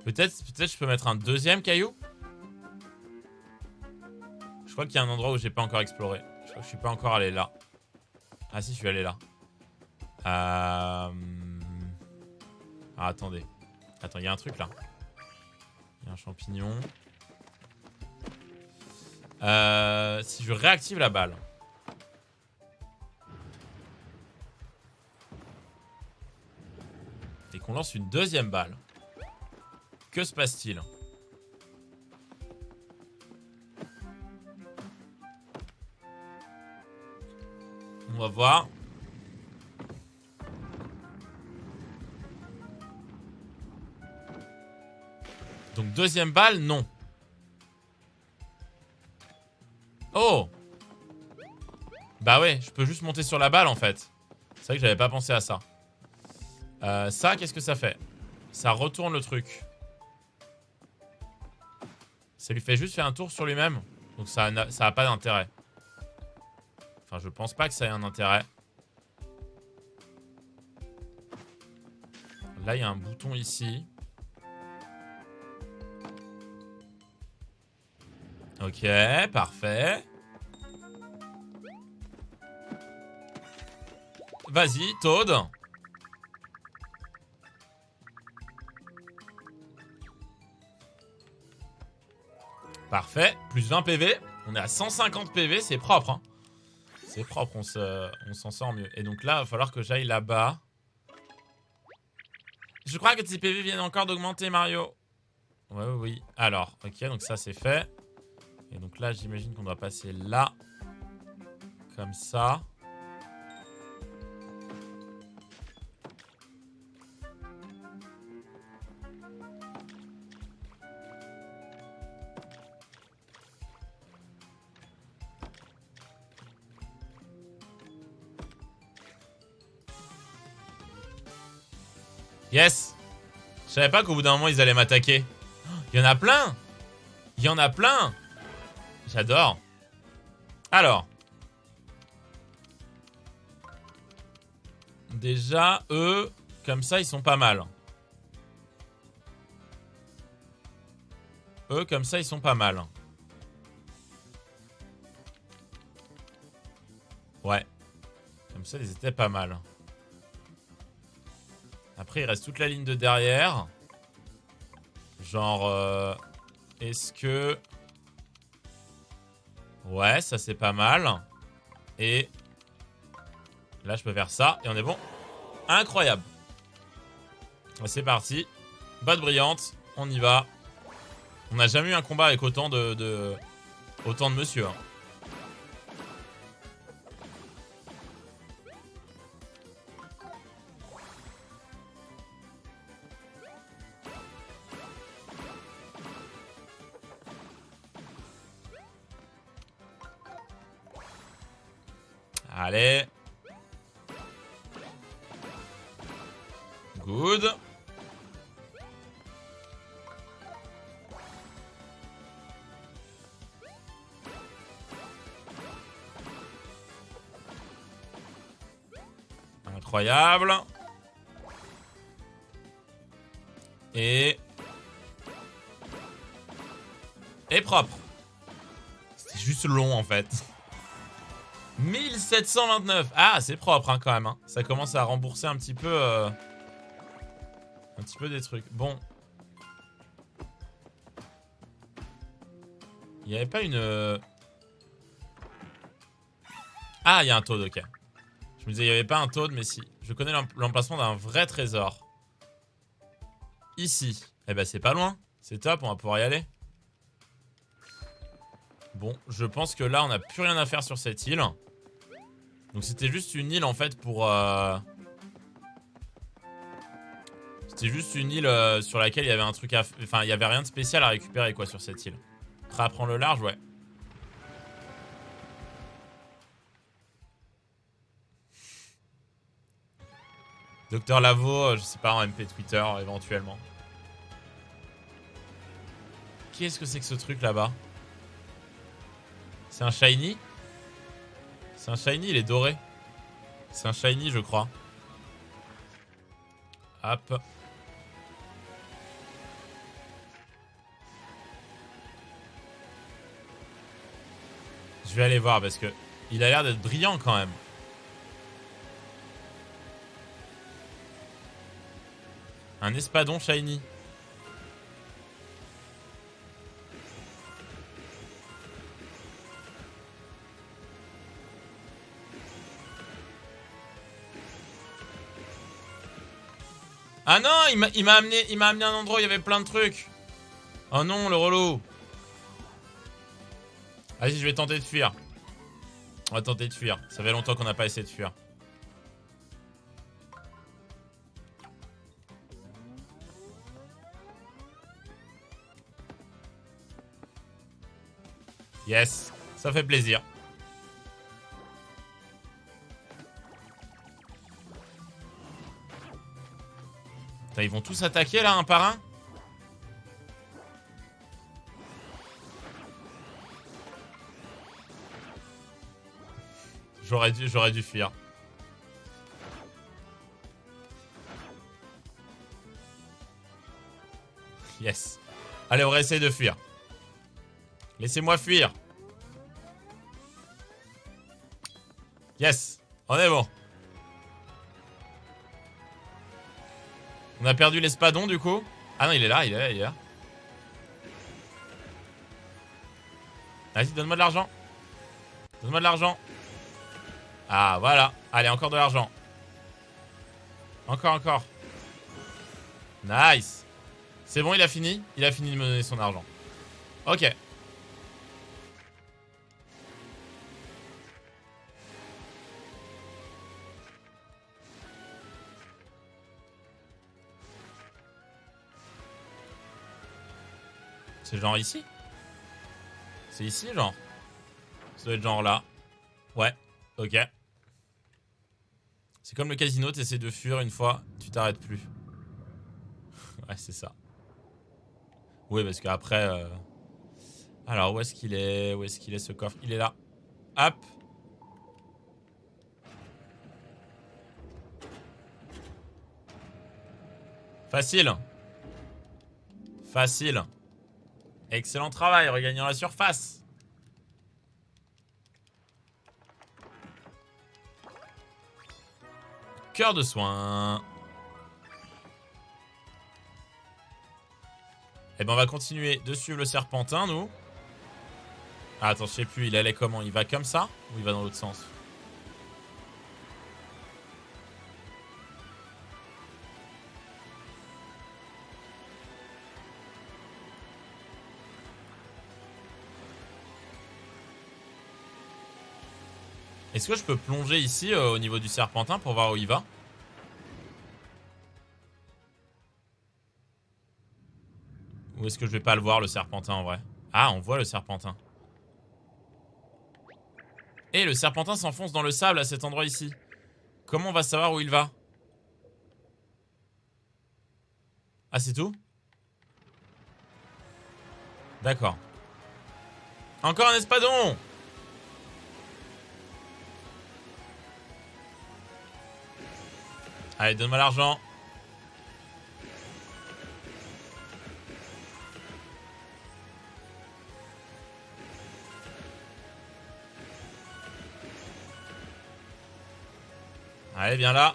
Peut-être je peux mettre un deuxième caillou? Je crois qu'il y a un endroit où j'ai pas encore exploré. Je crois que je suis pas encore allé là. Ah si, je suis allé là. Ah, attendez. Attends, il y a un truc là. Il y a un champignon. Si je réactive la balle. Et qu'on lance une deuxième balle. Que se passe-t-il? On va voir. Donc deuxième balle, non. Oh! Bah ouais, je peux juste monter sur la balle en fait. C'est vrai que j'avais pas pensé à ça. Ça, qu'est-ce que ça fait? Ça retourne le truc. Ça lui fait juste faire un tour sur lui-même. Donc ça a pas d'intérêt. Enfin, je pense pas que ça ait un intérêt. Là, il y a un bouton ici. Ok, parfait. Vas-y, Toad. Parfait, plus 20 PV. On est à 150 PV, c'est propre. Hein. C'est propre, on s'en sort mieux. Et donc là, il va falloir que j'aille là-bas. Je crois que tes PV viennent encore d'augmenter, Mario. Ouais, oui. Alors, ok, donc ça c'est fait. Et donc là, j'imagine qu'on doit passer là. Comme ça. Yes! Je savais pas qu'au bout d'un moment, ils allaient m'attaquer. Il y en a plein! Il y en a plein! J'adore. Alors. Déjà, eux, comme ça, ils sont pas mal. Eux, comme ça, ils sont pas mal. Ouais. Comme ça, ils étaient pas mal. Après, il reste toute la ligne de derrière. Genre, est-ce que... Ouais, ça c'est pas mal. Et... Là, je peux faire ça. Et on est bon. Incroyable. C'est parti. Botte brillante. On y va. On n'a jamais eu un combat avec autant de monsieur. Hein. Allez. Good. Incroyable. Et propre. C'est juste long en fait. 1729. Ah, c'est propre hein, quand même. Hein. Ça commence à rembourser un petit peu des trucs. Bon. Il n'y avait pas une... Ah, il y a un Toad, ok. Je me disais, il n'y avait pas un Toad, mais si. Je connais l'emplacement d'un vrai trésor. Ici. Eh ben, c'est pas loin. C'est top, on va pouvoir y aller. Bon, je pense que là, on n'a plus rien à faire sur cette île. Donc, c'était juste une île, en fait, pour... C'était juste une île sur laquelle il y avait un truc à... Enfin, il y avait rien de spécial à récupérer, quoi, sur cette île. Prêt à prendre le large, ouais. Docteur Lavo, je sais pas, en MP Twitter, éventuellement. Qu'est-ce que c'est que ce truc là-bas? C'est un shiny? C'est un shiny, il est doré. C'est un shiny, je crois. Hop. Je vais aller voir parce que il a l'air d'être brillant quand même. Un espadon shiny. Ah non, il m'a amené à un endroit où il y avait plein de trucs. Oh non, le relou. Vas-y, je vais tenter de fuir. On va tenter de fuir. Ça fait longtemps qu'on n'a pas essayé de fuir. Yes, ça fait plaisir. Putain, ils vont tous attaquer là, un par un? J'aurais dû fuir. Yes. Allez, on va essayer de fuir. Laissez-moi fuir. Yes. On est bon. On a perdu l'espadon du coup. Ah non, il est là, il est là. Vas-y, donne-moi de l'argent. Donne-moi de l'argent. Ah, voilà. Allez, encore de l'argent. Encore. Nice. C'est bon, il a fini. Il a fini de me donner son argent. Ok. C'est genre ici? C'est ici, genre? Ça doit être genre là. Ouais. Ok. C'est comme le casino, t'essaies de fuir une fois, tu t'arrêtes plus. Ouais, c'est ça. Oui, parce qu'après... Alors, où est-ce qu'il est? Où est-ce qu'il est ce coffre? Il est là. Hop. Facile. Facile. Excellent travail, regagnant la surface. Cœur de soin. Eh ben on va continuer de suivre le serpentin, nous. Ah, attends, je sais plus, il allait comment? Il va comme ça? Ou il va dans l'autre sens? Est-ce que je peux plonger ici au niveau du serpentin pour voir où il va? Ou est-ce que je vais pas le voir, le serpentin, en vrai? Ah, on voit le serpentin. Et le serpentin s'enfonce dans le sable à cet endroit ici. Comment on va savoir où il va? Ah, c'est tout? D'accord. Encore un espadon! Allez, donne-moi l'argent. Allez, viens là.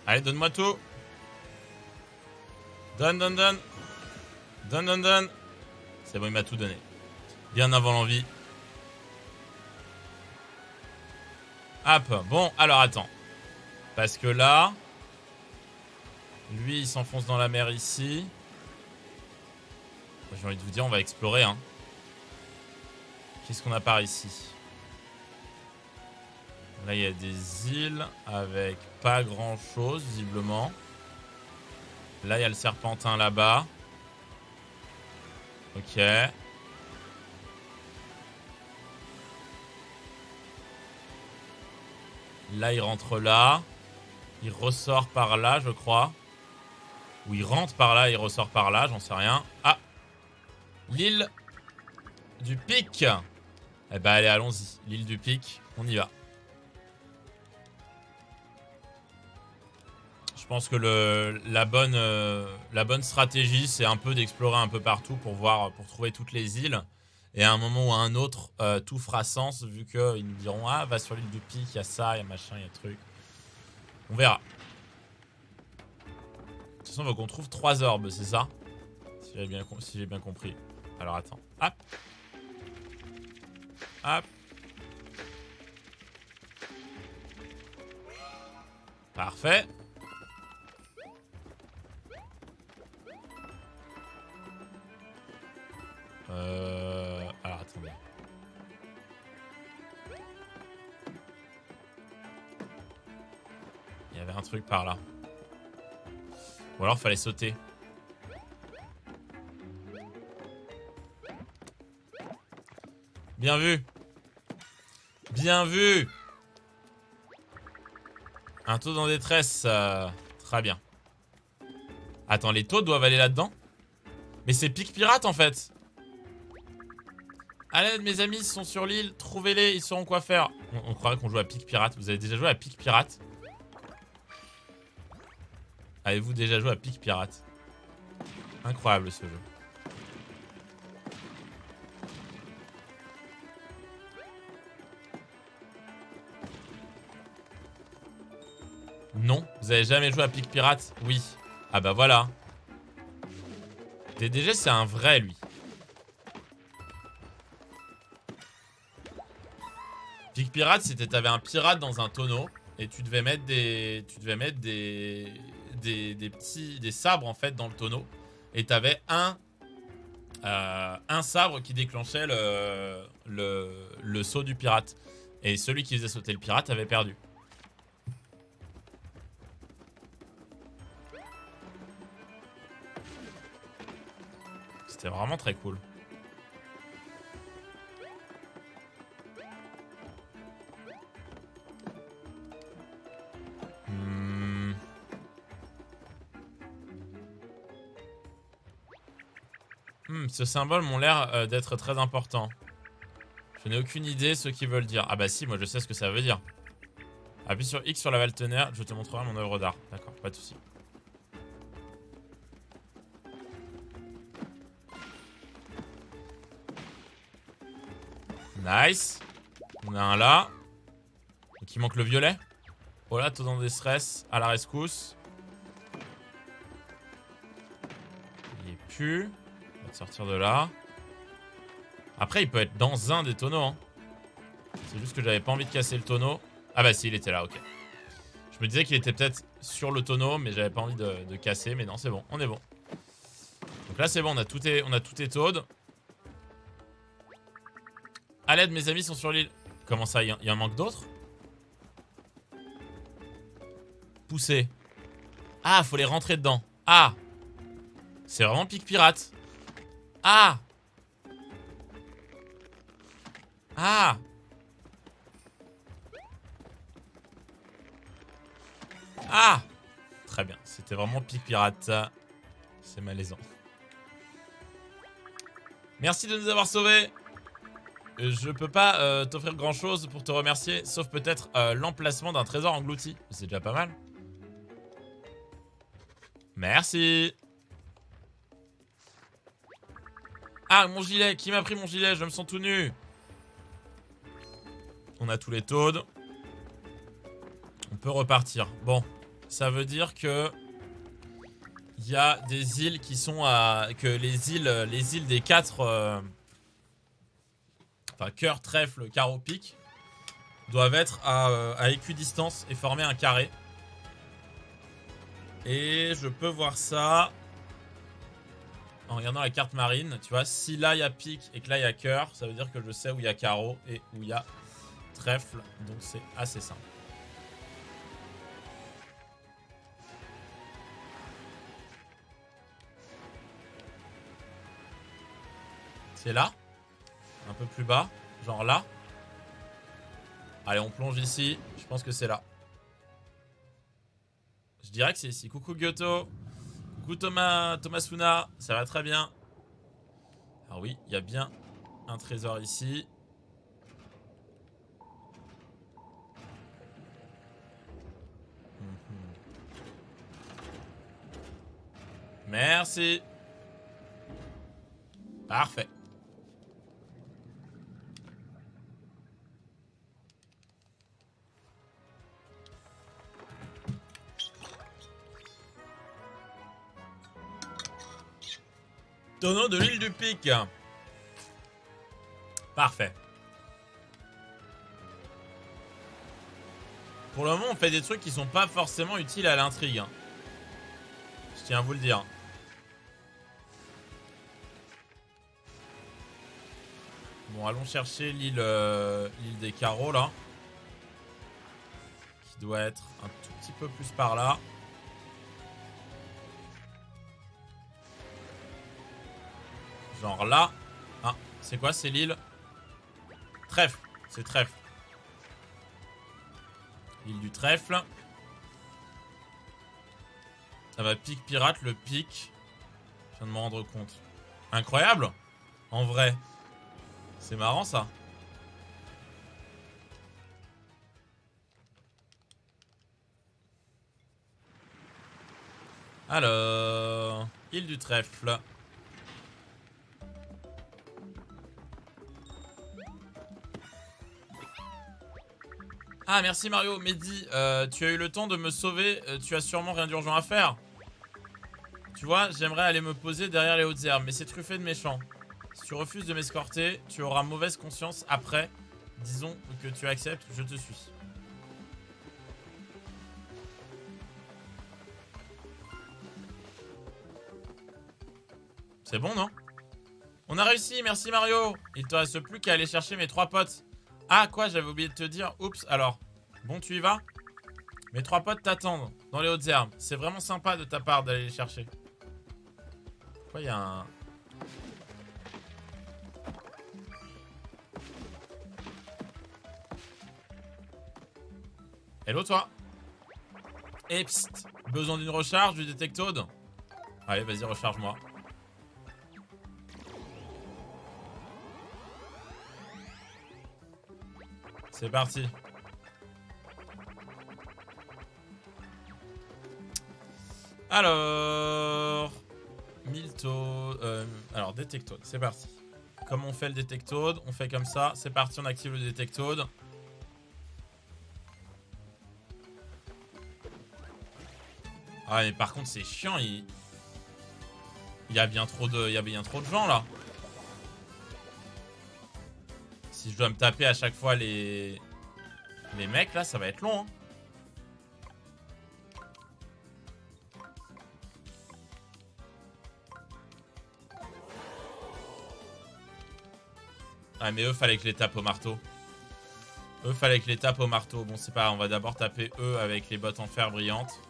Allez, donne-moi tout. Donne. Donne. C'est bon, il m'a tout donné. Bien avant l'envie. Hop, bon, alors attends. Parce que là... Lui, il s'enfonce dans la mer ici. J'ai envie de vous dire, on va explorer, hein. Qu'est-ce qu'on a par ici? Là, il y a des îles avec pas grand-chose, visiblement. Là, il y a le serpentin là-bas. Ok. Là, il rentre là. Il ressort par là, je crois. Ou il rentre par là, il ressort par là, j'en sais rien. Ah, l'île du Pic. Eh bah allez, allons-y. L'île du Pic, on y va. Je pense que la bonne stratégie, c'est un peu d'explorer un peu partout pour trouver toutes les îles. Et à un moment ou à un autre, tout fera sens vu qu'ils nous diront ah, va sur l'île du Pic, il y a ça, il y a machin, il y a truc. On verra. De toute façon, il faut qu'on trouve 3 orbes, c'est ça? Si j'ai bien compris. Alors attends. Hop. Hop. Parfait. Alors attendez. Il y avait un truc par là. Ou alors fallait sauter. Bien vu. Bien vu. Un taux en détresse. Très bien. Attends, les taux doivent aller là-dedans? Mais c'est Pic Pirate en fait. À l'aide, mes amis, ils sont sur l'île. Trouvez-les, ils sauront quoi faire. On croirait qu'on joue à Pic Pirate. Vous avez déjà joué à Pic Pirate? Avez-vous déjà joué à Pic Pirate? Incroyable ce jeu. Non, vous avez jamais joué à Pic Pirate? Oui. Ah bah voilà. DDG c'est un vrai lui. Pic Pirate c'était t'avais un pirate dans un tonneau et tu devais mettre des des sabres en fait dans le tonneau et t'avais un sabre qui déclenchait le saut du pirate et celui qui faisait sauter le pirate avait perdu. C'était vraiment très cool. Ce symbole m'ont l'air d'être très important. Je n'ai aucune idée ce qu'ils veulent dire. Ah bah si, moi je sais ce que ça veut dire. Appuie sur X sur la valve-tonnerre, je te montrerai mon œuvre d'art. D'accord, pas de soucis. Nice. On a un là. Donc il manque le violet. Oh là, taux dans des stress. À la rescousse. Il est plus. On va te sortir de là. Après, il peut être dans un des tonneaux. Hein. C'est juste que j'avais pas envie de casser le tonneau. Ah bah si, il était là, ok. Je me disais qu'il était peut-être sur le tonneau, mais j'avais pas envie de casser. Mais non, c'est bon, on est bon. Donc là, c'est bon, on a tout étaude. À l'aide, mes amis sont sur l'île. Comment ça, il y en manque d'autres? Pousser. Ah, faut les rentrer dedans. Ah. C'est vraiment Pic Pirate. Ah. Ah. Ah. Très bien, c'était vraiment Pic Pirate. C'est malaisant. Merci de nous avoir sauvés. Je peux pas t'offrir grand chose pour te remercier, sauf peut-être l'emplacement d'un trésor englouti. C'est déjà pas mal. Merci. Ah, mon gilet. Qui m'a pris mon gilet? Je me sens tout nu. On a tous les taudes. On peut repartir. Bon, ça veut dire que il y a des îles qui sont à... Que les îles des 4... Enfin, cœur, trèfle, carreau, pique doivent être à équidistance et former un carré. Et je peux voir ça en regardant la carte marine. Tu vois, si là il y a pique et que là il y a cœur, ça veut dire que je sais où il y a carreau et où il y a trèfle. Donc c'est assez simple. C'est là. Un peu plus bas. Genre là. Allez, on plonge ici. Je pense que c'est là. Je dirais que c'est ici. Coucou Gyoto. Coucou Thomasuna, ça va très bien. Ah oui, il y a bien un trésor ici. Merci. Parfait. Tonneau de l'île du Pic. Parfait. Pour le moment, on fait des trucs qui sont pas forcément utiles à l'intrigue. Hein. Je tiens à vous le dire. Bon, allons chercher l'île des carreaux, là. Qui doit être un tout petit peu plus par là. Genre là. Ah, c'est quoi, c'est l'île? Trèfle. C'est trèfle. L'île du trèfle. Ça va pic pirate, le pic. Je viens de me rendre compte. Incroyable. En vrai. C'est marrant ça. Alors, île du trèfle. Ah merci Mario, Mehdi, tu as eu le temps de me sauver, tu as sûrement rien d'urgent à faire. Tu vois, j'aimerais aller me poser derrière les hautes herbes, mais c'est truffé de méchants. Si tu refuses de m'escorter, tu auras mauvaise conscience après. Disons que tu acceptes, je te suis. C'est bon, non? On a réussi, merci Mario. Il te reste plus qu'à aller chercher mes 3 potes. Ah, quoi, j'avais oublié de te dire. Oups, alors. Bon, tu y vas? Mes 3 potes t'attendent dans les hautes herbes. C'est vraiment sympa de ta part d'aller les chercher. Pourquoi il y a un... Hello, toi. Et psst, besoin d'une recharge du détectode? Allez, vas-y, recharge-moi. C'est parti. Alors... alors, détectode, c'est parti. Comment on fait le détectode? On fait comme ça. C'est parti, on active le détectode. Ah, mais par contre, c'est chiant. Il y a bien trop de gens, là. Si je dois me taper à chaque fois les mecs, là, ça va être long, hein. Ah, mais eux, fallait que je les tape au marteau. Eux, fallait que je les tape au marteau. Bon, c'est pas grave, on va d'abord taper eux avec les bottes en fer brillantes.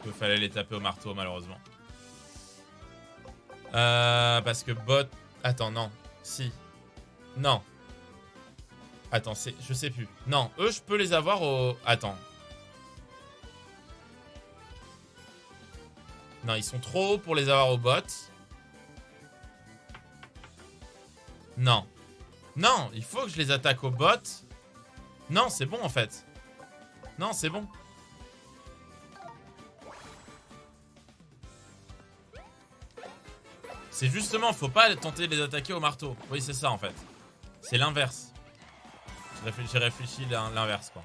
Eux, fallait les taper au marteau, malheureusement. Parce que bot... Attends, non. Si. Non. Attends, je sais plus. Non, eux, je peux les avoir au... Attends. Non, ils sont trop hauts pour les avoir au bot. Non. Non, il faut que je les attaque au bot. Non, c'est bon, en fait. Non, c'est bon. C'est justement, faut pas tenter de les attaquer au marteau. Oui, c'est ça, en fait. C'est l'inverse. J'ai réfléchi l'inverse, quoi.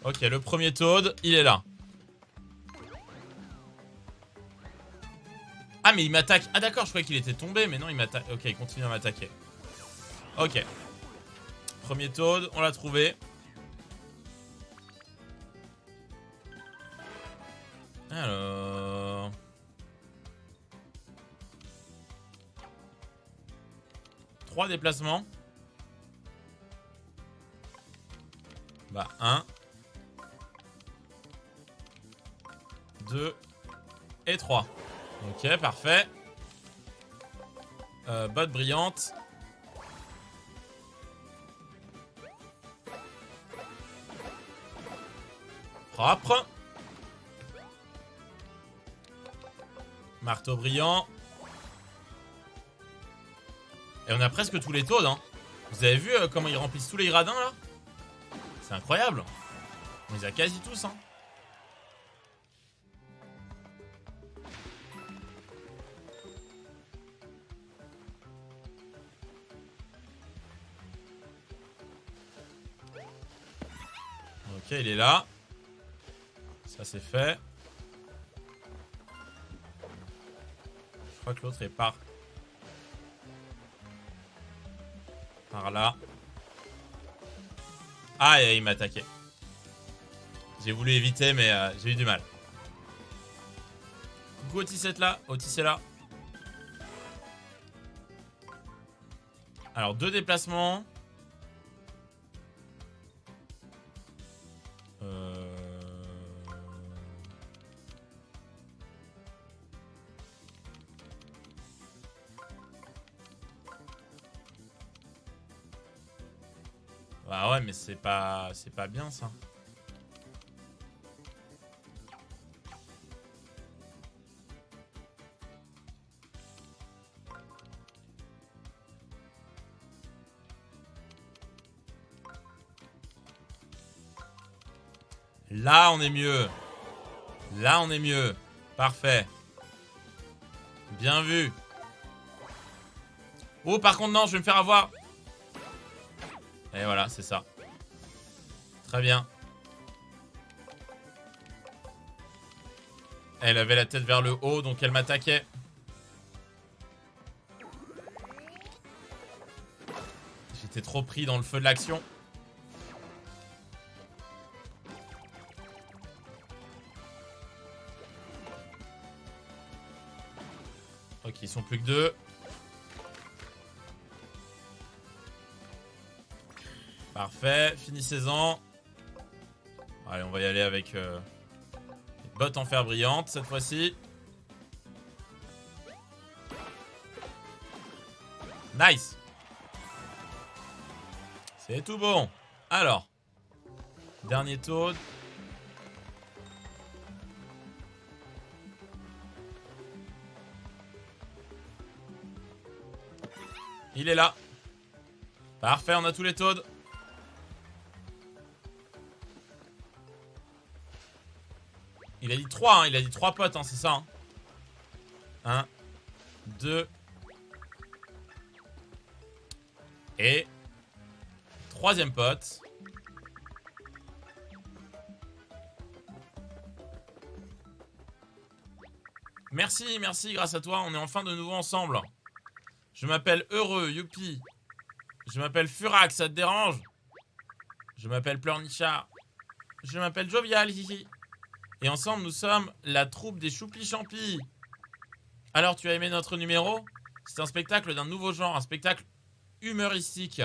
Ok, le premier Toad, il est là. Ah, mais il m'attaque. Ah, d'accord, je croyais qu'il était tombé, mais non, il m'attaque. Ok, il continue à m'attaquer. Ok. Premier Toad, on l'a trouvé. Alors... Trois déplacements. Bah 1, 2 et 3. Ok, parfait. Botte brillante. Propre. Marteau brillant. Et on a presque tous les taudes, hein. Vous avez vu comment ils remplissent tous les gradins, là? C'est incroyable. On les a quasi tous, hein. Ok, il est là. Ça, c'est fait. Je crois que l'autre est par là. Ah, il m'a attaqué. J'ai voulu éviter, mais j'ai eu du mal. Coucou Otis est là. Otis est là. Alors, 2 déplacements. Bah ouais, mais c'est pas bien ça. Là, on est mieux. Là, on est mieux. Parfait. Bien vu. Oh, par contre, non, je vais me faire avoir. Et voilà, c'est ça. Très bien. Elle avait la tête vers le haut, donc elle m'attaquait. J'étais trop pris dans le feu de l'action. Ok, ils sont plus que 2. Parfait, finissez-en. Allez, on va y aller avec les bottes en fer brillante cette fois-ci. Nice. C'est tout bon. Alors, dernier toad. Il est là. Parfait, on a tous les toads. Il a dit 3, hein, il a dit 3 potes, hein, c'est ça. 1, 2. Et 3e pote. Merci, merci, grâce à toi, on est enfin de nouveau ensemble. Je m'appelle Heureux, youpi. Je m'appelle Furax, ça te dérange? Je m'appelle Pleurnichard. Je m'appelle Jovial, hihi. Et ensemble, nous sommes la troupe des Choupis-Champis. Alors, tu as aimé notre numéro? C'est un spectacle d'un nouveau genre, un spectacle humoristique.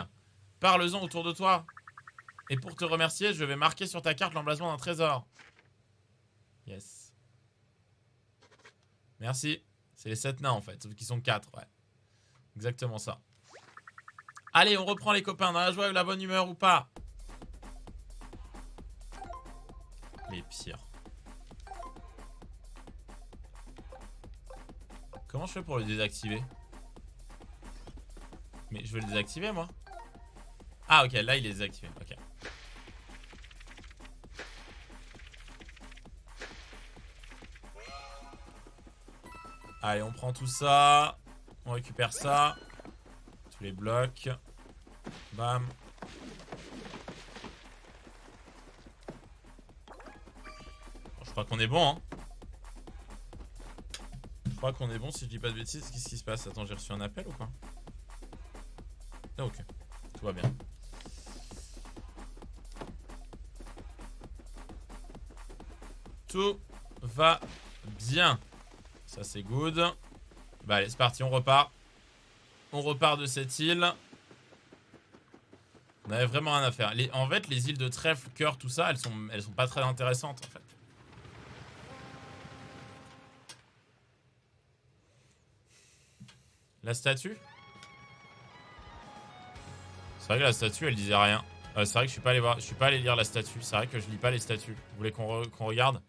Parle-en autour de toi. Et pour te remercier, je vais marquer sur ta carte l'emplacement d'un trésor. Yes. Merci. C'est les 7 nains, en fait, sauf qu'ils sont 4, ouais. Exactement ça. Allez, on reprend les copains, dans la joie et la bonne humeur ou pas? Les pires. Comment je fais pour le désactiver? Mais je veux le désactiver, moi. Ah, ok, là, il est désactivé. Ok. Allez, on prend tout ça. On récupère ça. Tous les blocs. Bam. Bon, je crois qu'on est bon, hein. Je crois qu'on est bon, si je dis pas de bêtises. Qu'est-ce qui se passe? Attends, j'ai reçu un appel ou quoi? Ah, ok. Tout va bien. Tout va bien. Ça, c'est good. Bah, allez, c'est parti, on repart. On repart de cette île. On avait vraiment rien à faire. En fait, les îles de trèfle, cœur, tout ça, elles sont pas très intéressantes, en fait. La statue? C'est vrai que la statue, elle disait rien. C'est vrai que je suis pas allé lire la statue. C'est vrai que je lis pas les statues. Vous voulez qu'on regarde?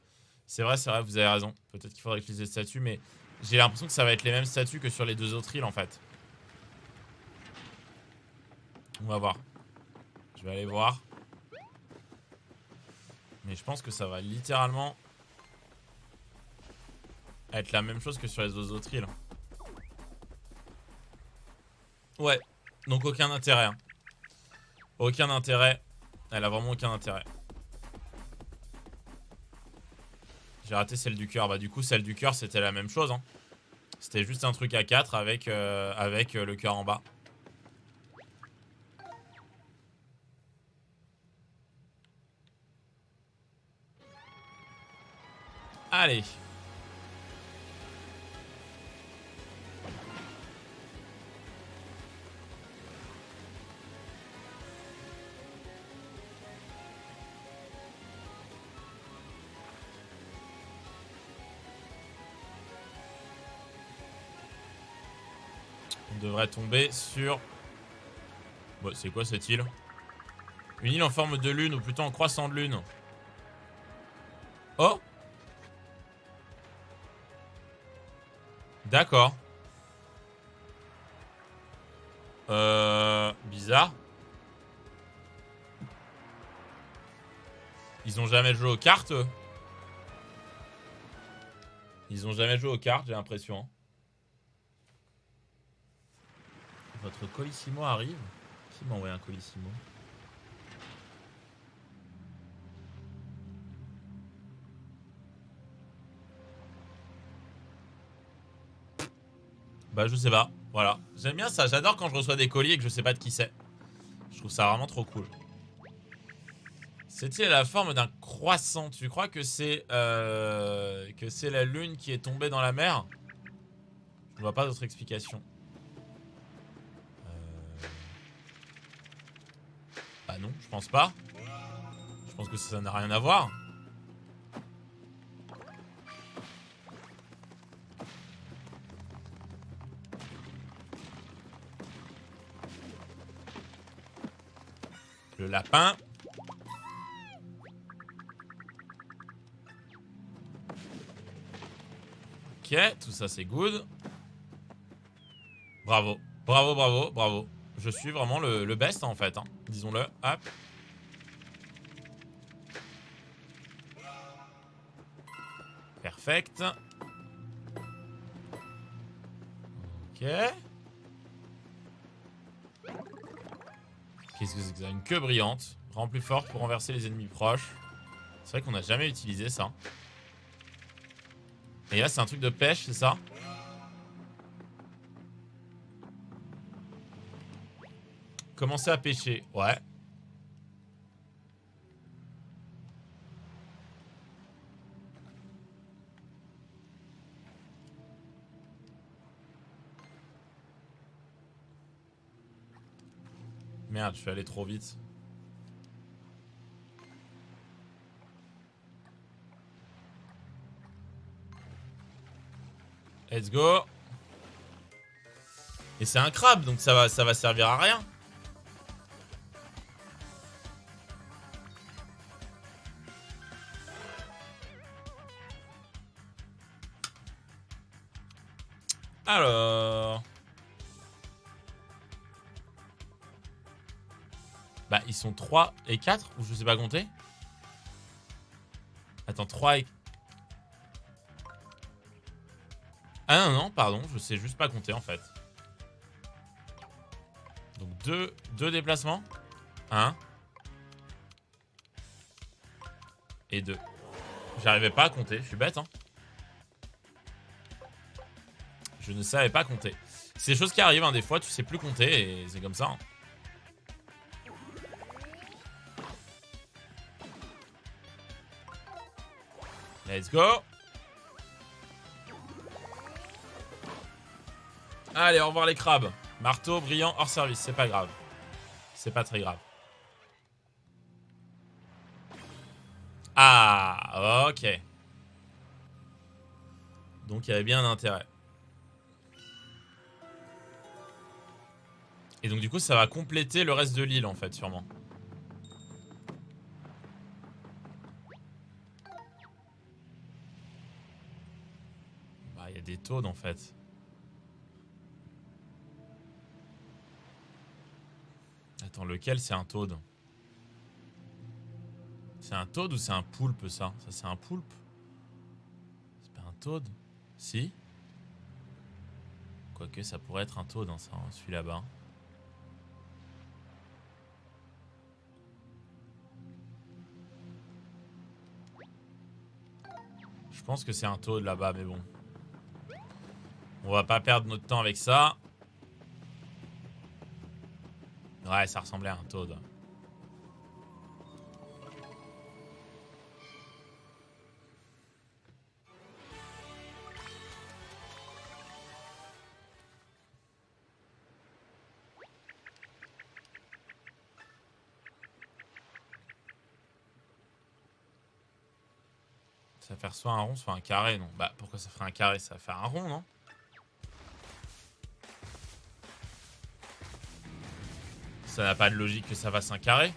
C'est vrai, vous avez raison. Peut-être qu'il faudrait que je lise les statues, mais j'ai l'impression que ça va être les mêmes statues que sur les deux autres îles, en fait. On va voir. Je vais aller voir. Mais je pense que ça va littéralement être la même chose que sur les deux autres îles. Ouais. Donc aucun intérêt. Hein. Aucun intérêt. Elle a vraiment aucun intérêt. J'ai raté celle du cœur. Bah du coup celle du cœur c'était la même chose. Hein. C'était juste un truc à 4 avec le cœur en bas. Allez. On devrait tomber sur... Bon, c'est quoi cette île? Une île en forme de lune, ou plutôt en croissant de lune. Oh! D'accord. Bizarre. Ils ont jamais joué aux cartes, eux. Ils ont jamais joué aux cartes, j'ai l'impression. Hein. Votre Colissimo arrive. Qui m'a envoyé un Colissimo? Bah je sais pas, voilà. J'aime bien ça, j'adore quand je reçois des colis et que je sais pas de qui c'est. Je trouve ça vraiment trop cool. C'est-il la forme d'un croissant? Tu crois que c'est la lune qui est tombée dans la mer? Je vois pas d'autre explication. Bah non, je pense pas. Je pense que ça n'a rien à voir. Le lapin. Ok, tout ça c'est good. Bravo, bravo, bravo, bravo. Je suis vraiment le best en fait, hein. Disons-le. Hop. Perfect. Ok. Qu'est-ce que c'est que ça? Une queue brillante. Rend plus forte pour renverser les ennemis proches. C'est vrai qu'on n'a jamais utilisé ça. Et là, c'est un truc de pêche, c'est ça? Commencer à pêcher. Ouais. Merde, je suis allé trop vite. Let's go. Et c'est un crabe, donc ça va servir à rien. Alors... Bah, ils sont 3 et 4, ou je sais pas compter. Attends, 3 et... Ah non, non, pardon, je sais juste pas compter en fait. Donc 2 déplacements. 1. Et 2. J'arrivais pas à compter, je suis bête, hein. Je ne savais pas compter. C'est des choses qui arrivent, hein, des fois, tu sais plus compter et c'est comme ça. Hein. Let's go. Allez, au revoir les crabes. Marteau, brillant, hors service. C'est pas grave. C'est pas très grave. Ah, ok. Donc il y avait bien un intérêt. Et donc du coup ça va compléter le reste de l'île en fait sûrement. Bah il y a des taudes en fait. Attends, lequel c'est un taude? C'est un taude ou c'est un poulpe ça? Ça c'est un poulpe? C'est pas un taude? Si? Quoique ça pourrait être un taude hein, ça, hein, celui là-bas. Je pense que c'est un taude là-bas mais bon. On va pas perdre notre temps avec ça. Ouais, ça ressemblait à un taude. Ça va faire soit un rond, soit un carré, non? Bah pourquoi ça ferait un carré? Ça va faire un rond, non? Ça n'a pas de logique que ça fasse un carré.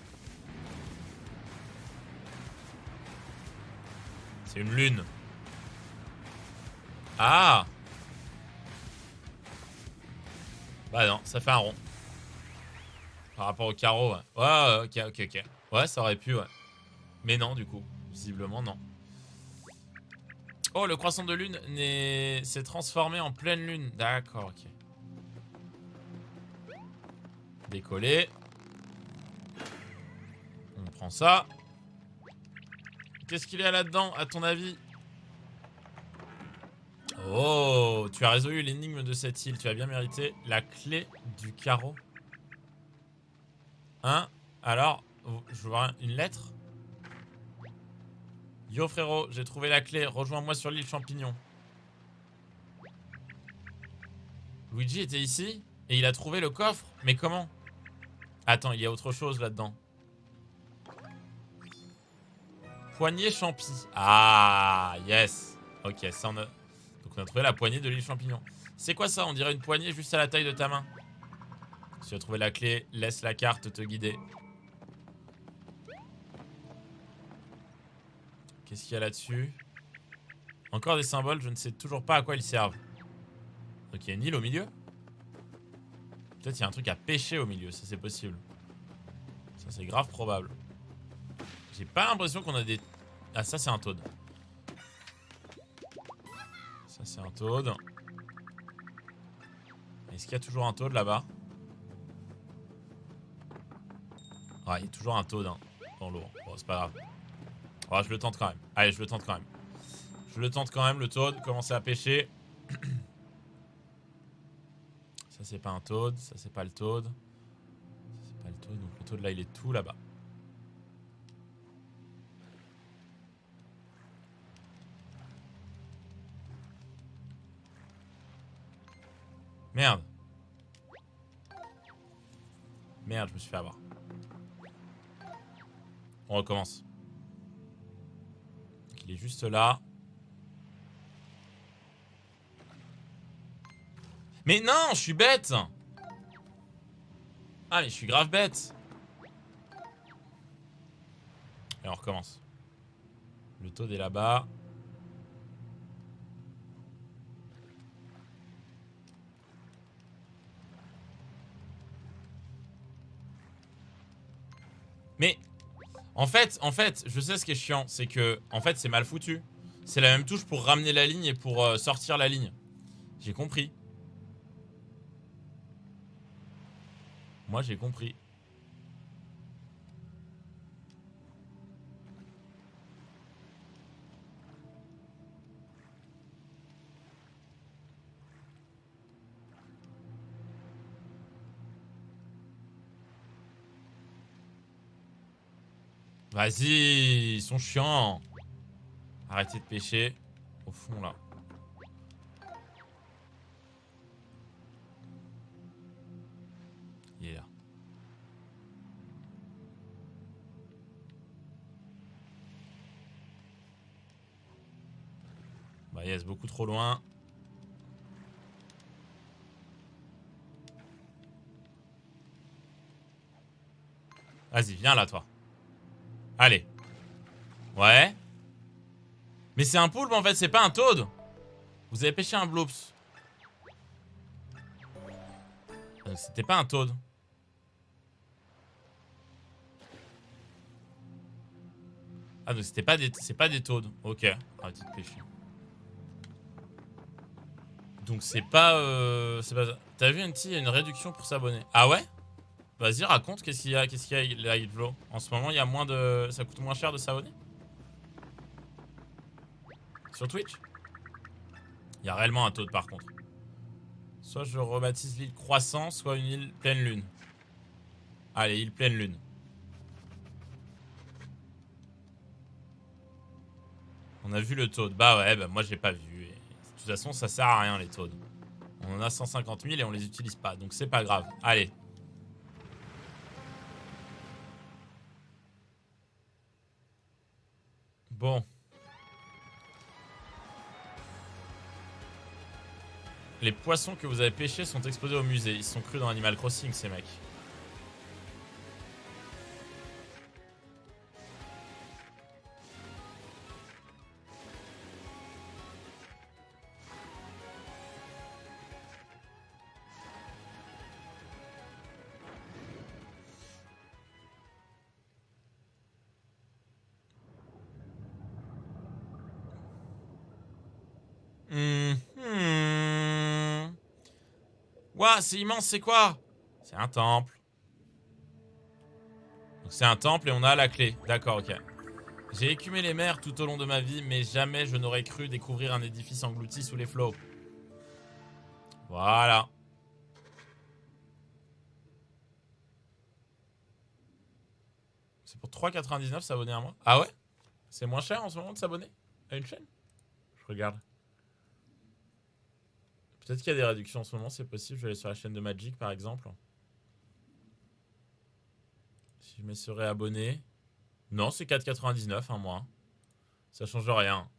C'est une lune. Ah! Bah non, ça fait un rond. Par rapport au carreau, ouais. Ouais, ok. Ouais, ça aurait pu, ouais. Mais non, du coup. Visiblement, non. Oh, le croissant de lune s'est transformé en pleine lune. D'accord, ok. Décoller. On prend ça. Qu'est-ce qu'il y a là-dedans, à ton avis? Oh, tu as résolu l'énigme de cette île. Tu as bien mérité la clé du carreau. Hein? Alors, je vois une lettre. Yo frérot, j'ai trouvé la clé. Rejoins-moi sur l'île Champignon. Luigi était ici et il a trouvé le coffre. Mais comment? Attends, il y a autre chose là-dedans. Poignée champi. Ah, yes. Ok, ça on a... Donc on a trouvé la poignée de l'île Champignon. C'est quoi ça? On dirait une poignée juste à la taille de ta main. Si tu as trouvé la clé, laisse la carte te guider. Qu'est-ce qu'il y a là-dessus? Encore des symboles, je ne sais toujours pas à quoi ils servent. Donc il y a une île au milieu? Peut-être il y a un truc à pêcher au milieu, ça c'est possible. Ça c'est grave probable. J'ai pas l'impression qu'on a des... Ah ça c'est un toad. Ça c'est un toad. Est-ce qu'il y a toujours un toad là-bas? Ouais, il y a toujours un toad hein, dans l'eau. Bon, c'est pas grave. Oh, je le tente quand même. Allez, je le tente quand même. Je le tente quand même, le toad. Commencer à pêcher. Ça, c'est pas un toad. Ça, c'est pas le toad. Ça, c'est pas le toad. Donc, le toad, là, il est tout là-bas. Merde. Merde, je me suis fait avoir. On recommence. Donc, il est juste là. Mais non, je suis bête. Ah, mais je suis grave bête. Et on recommence. Le toad est là-bas. Mais en fait, je sais ce qui est chiant, c'est que en fait, c'est mal foutu. C'est la même touche pour ramener la ligne et pour sortir la ligne. J'ai compris. Moi, j'ai compris. Vas-y, ils sont chiants. Arrêtez de pêcher. Au fond, là. Bah yes, beaucoup trop loin. Vas-y, viens là, toi. Allez. Ouais. Mais c'est un poulpe, en fait, c'est pas un toad. Vous avez pêché un bloops. C'était pas un toad. Ah, donc c'était pas des... c'est pas des toads. Ok. Arrêtez de pêcher. Donc c'est pas... T'as vu, NT, il y a une réduction pour s'abonner. Ah ouais? Vas-y, raconte, qu'est-ce qu'il y a, là, Yvlo? En ce moment, il y a moins de... ça coûte moins cher de s'abonner? Sur Twitch? Il y a réellement un toad, par contre. Soit je rebaptise l'île Croissant, soit une île pleine lune. Allez, île pleine lune. On a vu le toad. Bah ouais, bah moi j'ai pas vu. Et de toute façon, ça sert à rien les toads. On en a 150 000 et on les utilise pas. Donc c'est pas grave. Allez. Bon. Les poissons que vous avez pêchés sont exposés au musée. Ils sont crus dans Animal Crossing, ces mecs. Ouah, c'est immense, c'est quoi? C'est un temple. Donc c'est un temple et on a la clé. D'accord, ok. J'ai écumé les mers tout au long de ma vie, mais jamais je n'aurais cru découvrir un édifice englouti sous les flots. Voilà. C'est pour 3,99 s'abonner à moi. Ah ouais? C'est moins cher en ce moment de s'abonner à une chaîne? Je regarde. Peut-être qu'il y a des réductions en ce moment, c'est possible. Je vais aller sur la chaîne de Magic par exemple. Si je me serais abonné. Non, c'est 4,99 un mois. Ça change rien.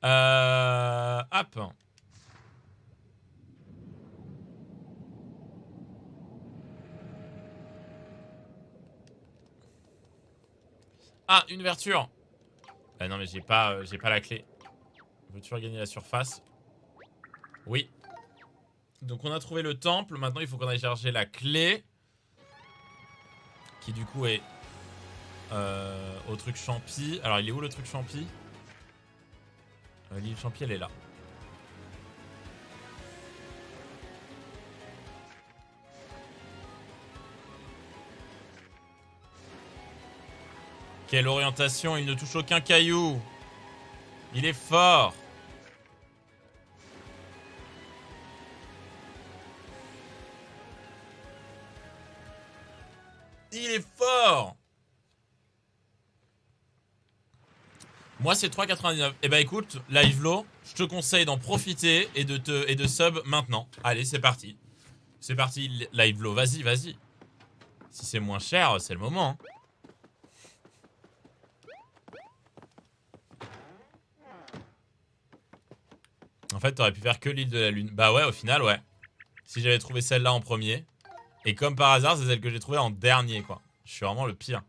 Hop. Ah, une ouverture. Non mais j'ai pas la clé. Veux-tu regagner la surface? Oui. Donc on a trouvé le temple. Maintenant il faut qu'on aille chercher la clé. Qui du coup est au truc champi. Alors il est où le truc champi? L'île champi elle est là. Quelle orientation, il ne touche aucun caillou. Il est fort. Il est fort. Moi c'est 3,99. Et bah écoute, Livelo, je te conseille d'en profiter et de sub maintenant. Allez, c'est parti. C'est parti, Livelo, vas-y, vas-y. Si c'est moins cher, c'est le moment. Hein. En fait, t'aurais pu faire que l'île de la Lune. Bah ouais, au final, ouais. Si j'avais trouvé celle-là en premier. Et comme par hasard, c'est celle que j'ai trouvée en dernier, quoi. Je suis vraiment le pire.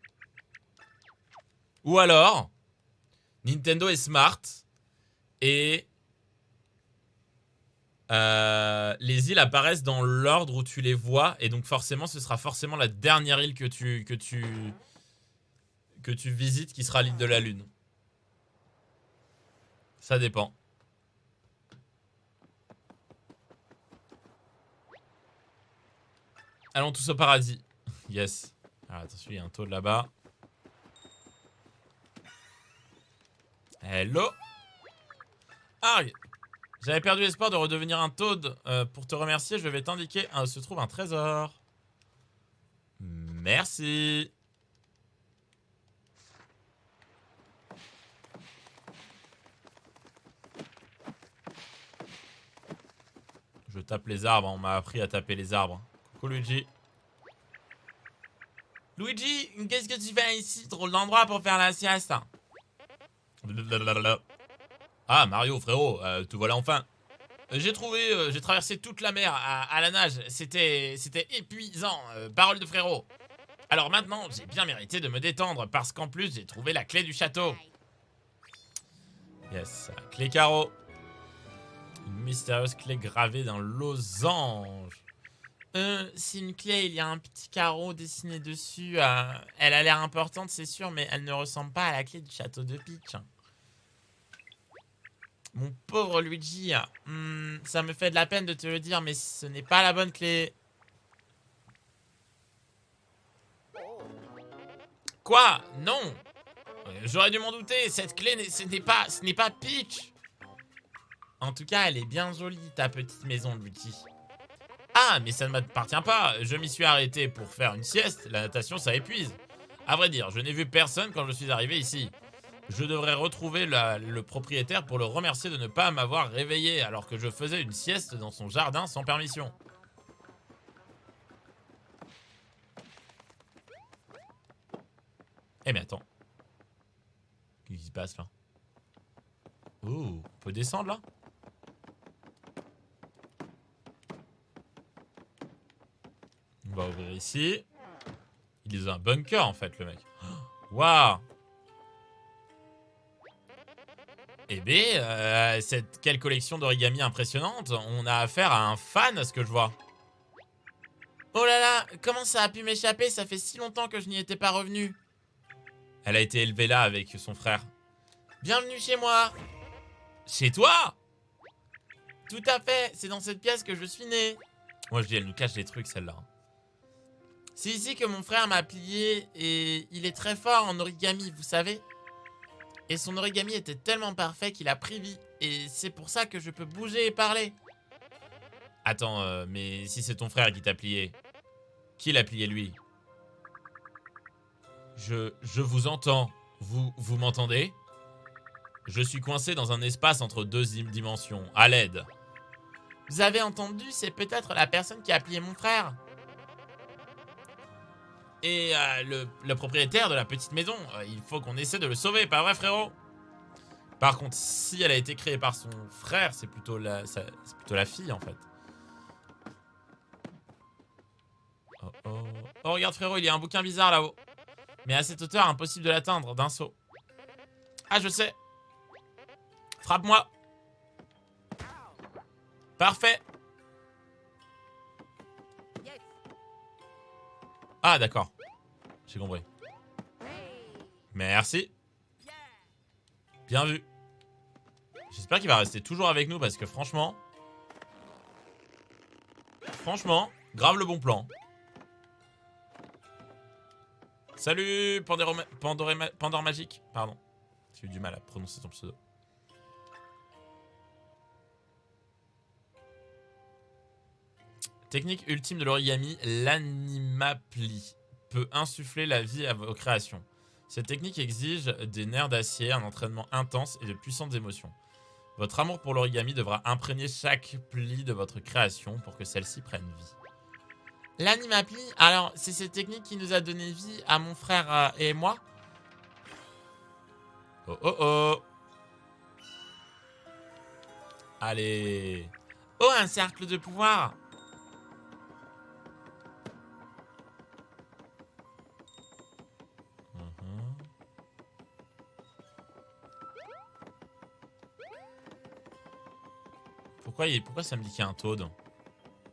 Ou alors, Nintendo est smart. Et les îles apparaissent dans l'ordre où tu les vois. Et donc forcément, ce sera forcément la dernière île que tu visites qui sera l'île de la Lune. Ça dépend. Allons tous au paradis. Yes. Alors attention, il y a un toad là-bas. Hello. Arg. J'avais perdu l'espoir de redevenir un toad. Pour te remercier, je vais t'indiquer où se trouve un trésor. Merci. Je tape les arbres, on m'a appris à taper les arbres. Coucou Luigi. Luigi, qu'est-ce que tu fais ici? Drôle d'endroit pour faire la sieste. Ah, Mario, frérot, te voilà enfin. J'ai traversé toute la mer à la nage. C'était épuisant, parole de frérot. Alors maintenant, j'ai bien mérité de me détendre parce qu'en plus, j'ai trouvé la clé du château. Yes, clé carreau. Une mystérieuse clé gravée d'un losange. C'est une clé, il y a un petit carreau dessiné dessus. Elle a l'air importante, c'est sûr, mais elle ne ressemble pas à la clé du château de Peach. Mon pauvre Luigi, ça me fait de la peine de te le dire, mais ce n'est pas la bonne clé. Quoi? Non. J'aurais dû m'en douter, cette clé, ce n'est pas Peach. En tout cas, elle est bien jolie, ta petite maison, Luigi. Ah, mais ça ne m'appartient pas. Je m'y suis arrêté pour faire une sieste. La natation, ça épuise. À vrai dire, je n'ai vu personne quand je suis arrivé ici. Je devrais retrouver le propriétaire pour le remercier de ne pas m'avoir réveillé alors que je faisais une sieste dans son jardin sans permission. Eh mais attends. Qu'est-ce qui se passe là? Oh, on peut descendre là? On va ouvrir ici. Il est dans un bunker en fait le mec. Waouh. Eh bien, quelle collection d'origami impressionnante. On a affaire à un fan à ce que je vois. Oh là là, comment ça a pu m'échapper? Ça fait si longtemps que je n'y étais pas revenu. Elle a été élevée là avec son frère. Bienvenue chez moi. Chez toi? Tout à fait, c'est dans cette pièce que je suis né. Moi je dis, elle nous cache des trucs celle-là. C'est ici que mon frère m'a plié et il est très fort en origami, vous savez. Et son origami était tellement parfait qu'il a pris vie. Et c'est pour ça que je peux bouger et parler. Attends, mais si c'est ton frère qui t'a plié, qui l'a plié lui? Je vous entends. Vous m'entendez? Je suis coincé dans un espace entre deux dimensions. À l'aide. Vous avez entendu? C'est peut-être la personne qui a plié mon frère. Et le propriétaire de la petite maison, il faut qu'on essaie de le sauver, pas vrai frérot? Par contre, si elle a été créée par son frère, c'est plutôt la fille en fait. Oh oh. Oh regarde frérot, il y a un bouquin bizarre là-haut. Mais à cette hauteur, impossible de l'atteindre d'un saut. Ah je sais. Frappe-moi. Parfait. Ah d'accord. J'ai compris. Merci. Bien vu. J'espère qu'il va rester toujours avec nous parce que franchement... grave le bon plan. Salut Pandore Magique. Pardon. J'ai eu du mal à prononcer ton pseudo. Technique ultime de l'origami, l'animapli peut insuffler la vie à vos créations. Cette technique exige des nerfs d'acier, un entraînement intense et de puissantes émotions. Votre amour pour l'origami devra imprégner chaque pli de votre création pour que celle-ci prenne vie. L'animapli, alors c'est cette technique qui nous a donné vie à mon frère et moi. Oh oh oh. Allez. Oh, un cercle de pouvoir. Pourquoi ça me dit qu'il y a un Toad?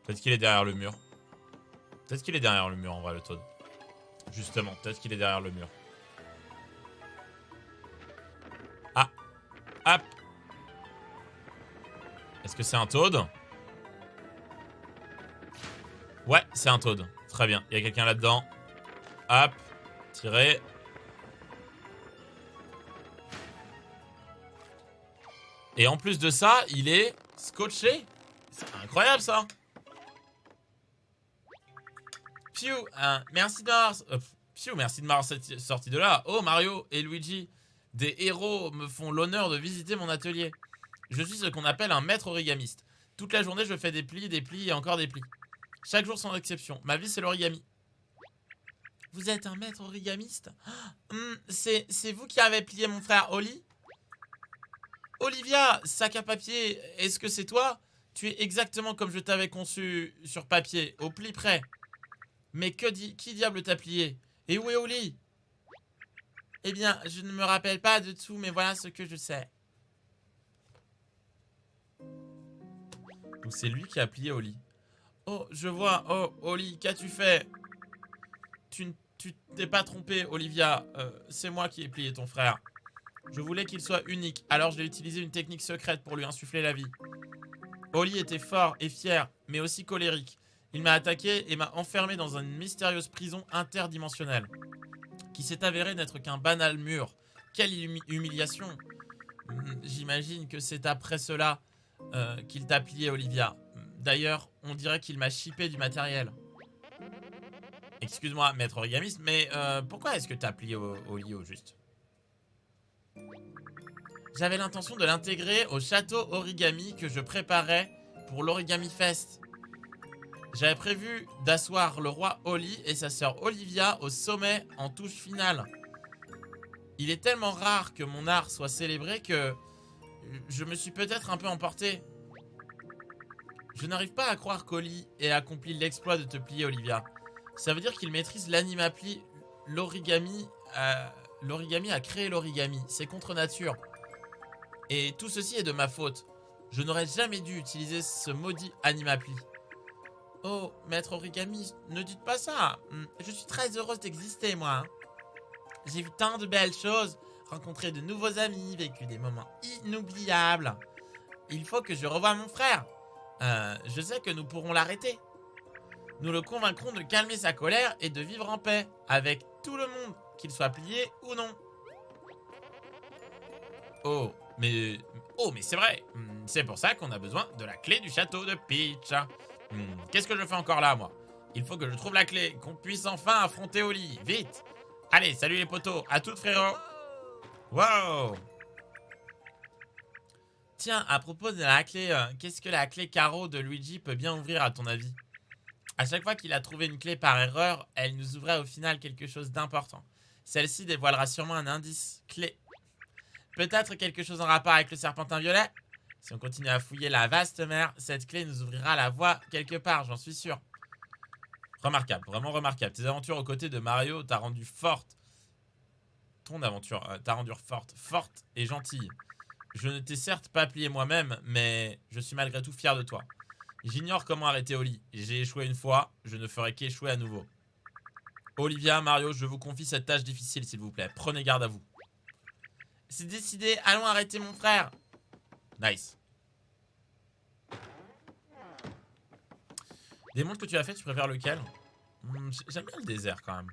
Peut-être qu'il est derrière le mur. Peut-être qu'il est derrière le mur en vrai le Toad. Justement, peut-être qu'il est derrière le mur. Ah. Hop. Est-ce que c'est un Toad? Ouais, c'est un Toad. Très bien. Il y a quelqu'un là-dedans. Hop. Tirer. Et en plus de ça, il est scotché. C'est incroyable ça. Piu, merci de m'avoir sorti de là. Oh Mario et Luigi, des héros me font l'honneur de visiter mon atelier. Je suis ce qu'on appelle un maître origamiste. Toute la journée je fais des plis et encore des plis. Chaque jour sans exception. Ma vie c'est l'origami. Vous êtes un maître origamiste? C'est vous qui avez plié mon frère Oli? Olivia, sac à papier, est-ce que c'est toi? Tu es exactement comme je t'avais conçu sur papier, au pli près. Mais qui diable t'a plié? Et où est Oli? Eh bien, je ne me rappelle pas de tout, mais voilà ce que je sais. Donc c'est lui qui a plié Oli. Oh, je vois. Oh, Oli, qu'as-tu fait? Tu t'es pas trompé, Olivia. C'est moi qui ai plié ton frère. Je voulais qu'il soit unique, alors j'ai utilisé une technique secrète pour lui insuffler la vie. Oli était fort et fier, mais aussi colérique. Il m'a attaqué et m'a enfermé dans une mystérieuse prison interdimensionnelle, qui s'est avérée n'être qu'un banal mur. Quelle humiliation! J'imagine que c'est après cela qu'il t'a plié, Olivia. D'ailleurs, on dirait qu'il m'a chippé du matériel. Excuse-moi, maître origamiste, mais pourquoi est-ce que t'as plié Oli au juste? J'avais l'intention de l'intégrer au château origami que je préparais pour l'Origami Fest. J'avais prévu d'asseoir le roi Oli et sa sœur Olivia au sommet en touche finale. Il est tellement rare que mon art soit célébré que je me suis peut-être un peu emporté. Je n'arrive pas à croire qu'Oli ait accompli l'exploit de te plier, Olivia. Ça veut dire qu'il maîtrise l'animapli, l'origami. L'origami a créé l'origami. C'est contre nature. Et tout ceci est de ma faute. Je n'aurais jamais dû utiliser ce maudit animapli. Oh, maître origami, ne dites pas ça. Je suis très heureuse d'exister, moi. J'ai vu tant de belles choses, rencontré de nouveaux amis, vécu des moments inoubliables. Il faut que je revoie mon frère. Je sais que nous pourrons l'arrêter. Nous le convaincrons de calmer sa colère et de vivre en paix avec tout le monde, qu'il soit plié ou non. Oh, mais c'est vrai. C'est pour ça qu'on a besoin de la clé du château de Peach. Qu'est-ce que je fais encore là, moi? Il faut que je trouve la clé, qu'on puisse enfin affronter Oli. Vite! Allez, salut les potos, à toutes frérot. Wow! Tiens, à propos de la clé, qu'est-ce que la clé carreau de Luigi peut bien ouvrir à ton avis? À chaque fois qu'il a trouvé une clé par erreur, elle nous ouvrait au final quelque chose d'important. Celle-ci dévoilera sûrement un indice clé. Peut-être quelque chose en rapport avec le serpentin violet? Si on continue à fouiller la vaste mer, cette clé nous ouvrira la voie quelque part, j'en suis sûr. Remarquable, vraiment remarquable. Tes aventures aux côtés de Mario t'a rendu forte. Ton aventure t'a rendu forte et gentille. Je ne t'ai certes pas plié moi-même, mais je suis malgré tout fier de toi. J'ignore comment arrêter Oli. J'ai échoué une fois, je ne ferai qu'échouer à nouveau. Olivia, Mario, je vous confie cette tâche difficile, s'il vous plaît. Prenez garde à vous. C'est décidé, allons arrêter mon frère. Nice. Des mondes que tu as fait, tu préfères lequel? J'aime bien le désert quand même.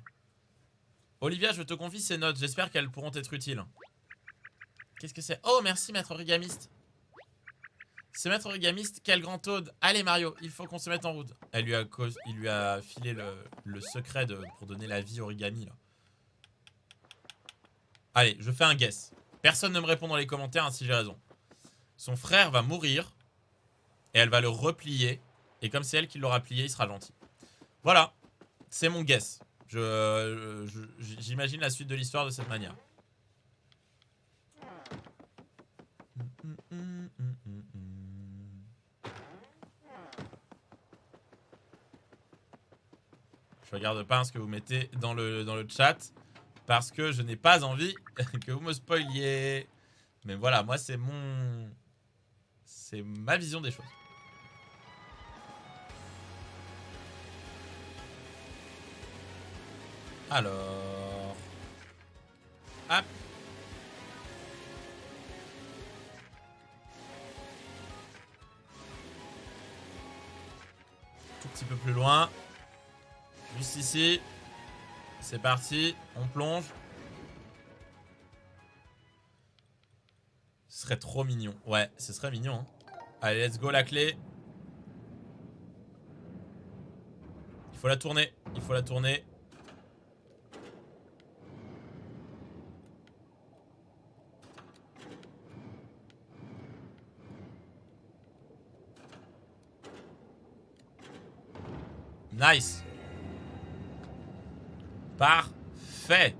Olivia, je te confie ces notes, j'espère qu'elles pourront être utiles. Qu'est-ce que c'est? Oh, merci maître origamiste. Ce maître origamiste, quel grand Toad. Allez Mario, il faut qu'on se mette en route. Il lui a filé le secret pour donner la vie origami là. Allez, je fais un guess. Personne ne me répond dans les commentaires hein, si j'ai raison. Son frère va mourir et elle va le replier. Et comme c'est elle qui l'aura plié, il sera gentil. Voilà, c'est mon guess. J'imagine la suite de l'histoire de cette manière. Je regarde pas ce que vous mettez dans le chat parce que je n'ai pas envie que vous me spoiliez. Mais voilà, moi c'est ma vision des choses. Alors, hop. Tout petit peu plus loin. Juste ici. C'est parti, on plonge. Ce serait trop mignon. Ouais, ce serait mignon. Hein. Allez, let's go la clé. Il faut la tourner. Il faut la tourner. Nice. Parfait.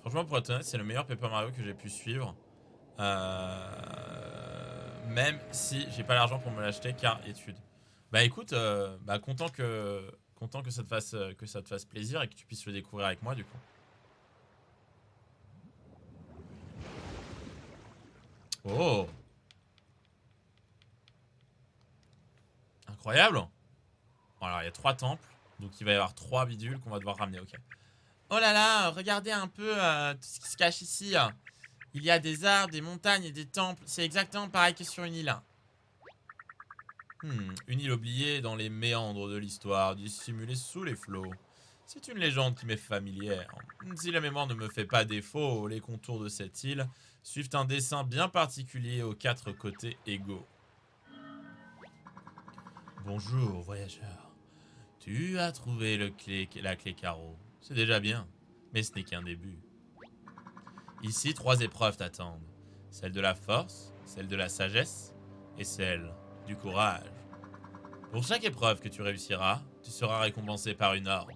Franchement, pour être honnête, c'est le meilleur Paper Mario que j'ai pu suivre. Même si j'ai pas l'argent pour me l'acheter, car études. Bah écoute, bah content que ça te fasse plaisir et que tu puisses le découvrir avec moi du coup. Oh, incroyable. Bon, alors il y a 3 temples, donc il va y avoir 3 bidules qu'on va devoir ramener, ok. Oh là là, regardez un peu tout ce qui se cache ici. Il y a des arbres, des montagnes et des temples. C'est exactement pareil que sur une île. Une île oubliée dans les méandres de l'histoire, dissimulée sous les flots. C'est une légende qui m'est familière. Si la mémoire ne me fait pas défaut, les contours de cette île suivent un dessin bien particulier aux 4 côtés égaux. Bonjour, voyageur. Tu as trouvé la clé carreau. C'est déjà bien, mais ce n'est qu'un début. Ici, 3 épreuves t'attendent. Celle de la force, celle de la sagesse et celle du courage. Pour chaque épreuve que tu réussiras, tu seras récompensé par une orbe.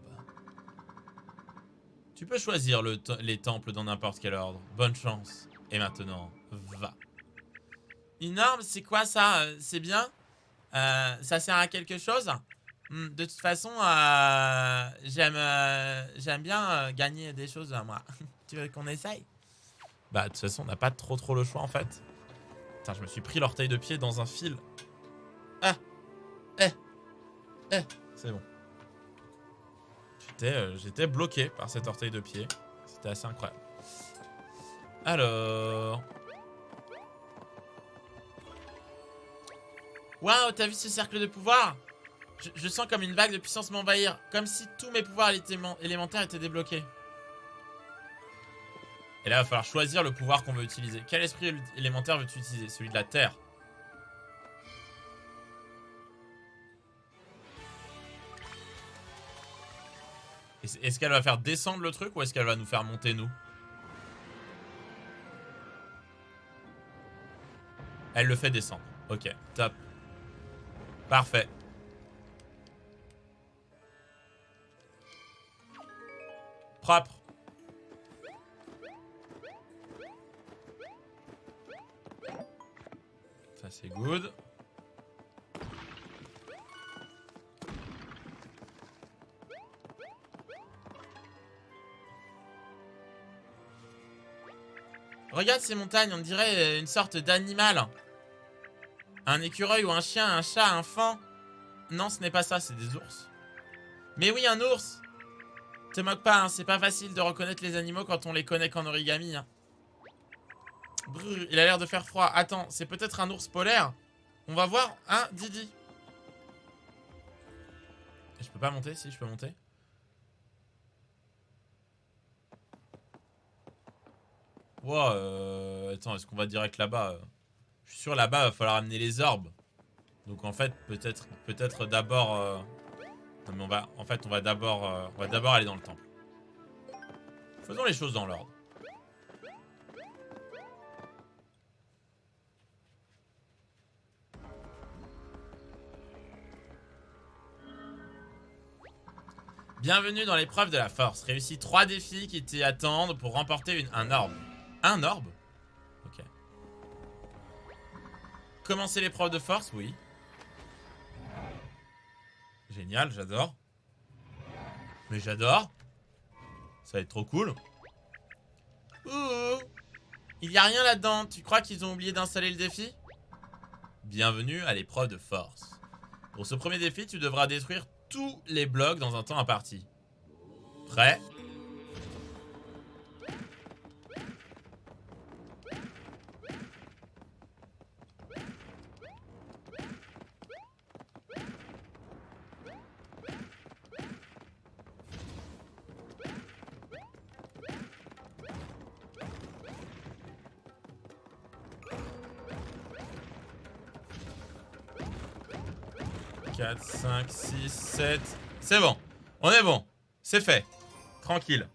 Tu peux choisir les temples dans n'importe quel ordre. Bonne chance. Et maintenant, va. Une orbe, c'est quoi ça? C'est bien? Ça sert à quelque chose? De toute façon, j'aime bien gagner des choses, moi. Tu veux qu'on essaye? Bah, de toute façon, on n'a pas trop le choix, en fait. Putain, je me suis pris l'orteil de pied dans un fil. Ah! Eh! Eh! C'est bon. J'étais bloqué par cet orteil de pied. C'était assez incroyable. Alors... Waouh, t'as vu ce cercle de pouvoir? Je sens comme une vague de puissance m'envahir. Comme si tous mes pouvoirs élémentaires étaient débloqués. Et là, il va falloir choisir le pouvoir qu'on veut utiliser. Quel esprit élémentaire veux-tu utiliser? Celui de la Terre. Est-ce qu'elle va faire descendre le truc ou est-ce qu'elle va nous faire monter nous? Elle le fait descendre. Ok, top. Parfait. Propre. Ça c'est good. Regarde ces montagnes, on dirait une sorte d'animal. Un écureuil ou un chien, un chat, un faon. Non, ce n'est pas ça, c'est des ours. Mais oui, un ours. Te moque pas, hein, c'est pas facile de reconnaître les animaux quand on les connaît qu'en origami. Hein. Brrr, il a l'air de faire froid. Attends, c'est peut-être un ours polaire? On va voir. Hein, Didi? Je peux pas monter? Si, je peux monter. Wow, attends, est-ce qu'on va direct là-bas? Je suis sûr là-bas, il va falloir amener les orbes. Donc en fait, peut-être d'abord... Non mais on va d'abord aller dans le temple. Faisons les choses dans l'ordre. Bienvenue dans l'épreuve de la force. Réussis 3 défis qui t'y attendent pour remporter un orbe. Un orbe? Ok. Commencer l'épreuve de force? Oui. Génial, j'adore. Mais j'adore. Ça va être trop cool. Ouh. Il y a rien là-dedans. Tu crois qu'ils ont oublié d'installer le défi? Bienvenue à l'épreuve de force. Pour ce premier défi, tu devras détruire tous les blocs dans un temps imparti. Prêt? « 4, 5, 6, 7... » C'est bon. On est bon. C'est fait. Tranquille.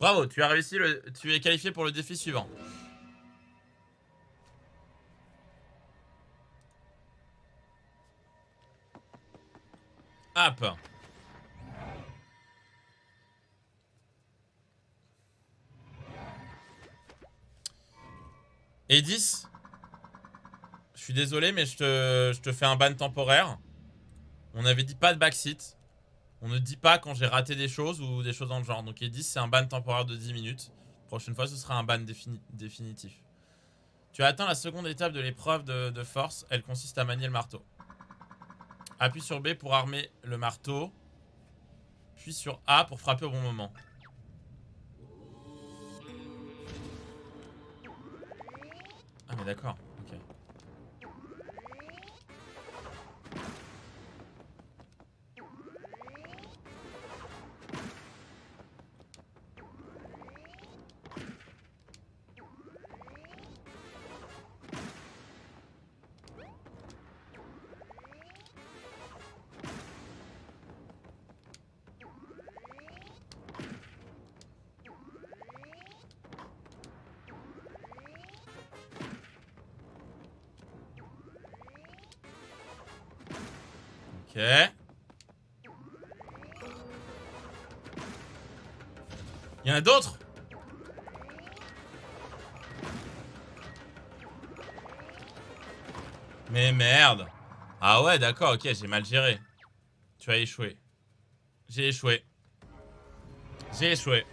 Bravo, tu as réussi tu es qualifié pour le défi suivant. Hop. Et 10. Je suis désolé, mais je te fais un ban temporaire. On avait dit pas de backseat. On ne dit pas quand j'ai raté des choses ou des choses dans le genre. Donc Edis, c'est un ban temporaire de 10 minutes. Prochaine fois, ce sera un ban définitif. Tu as atteint la seconde étape de l'épreuve de force. Elle consiste à manier le marteau. Appuie sur B pour armer le marteau. Puis sur A pour frapper au bon moment. Ah mais d'accord, ok. Ok. Il y en a d'autres? Mais merde. Ah ouais, d'accord, ok, j'ai mal géré. Tu as échoué. J'ai échoué. J'ai échoué.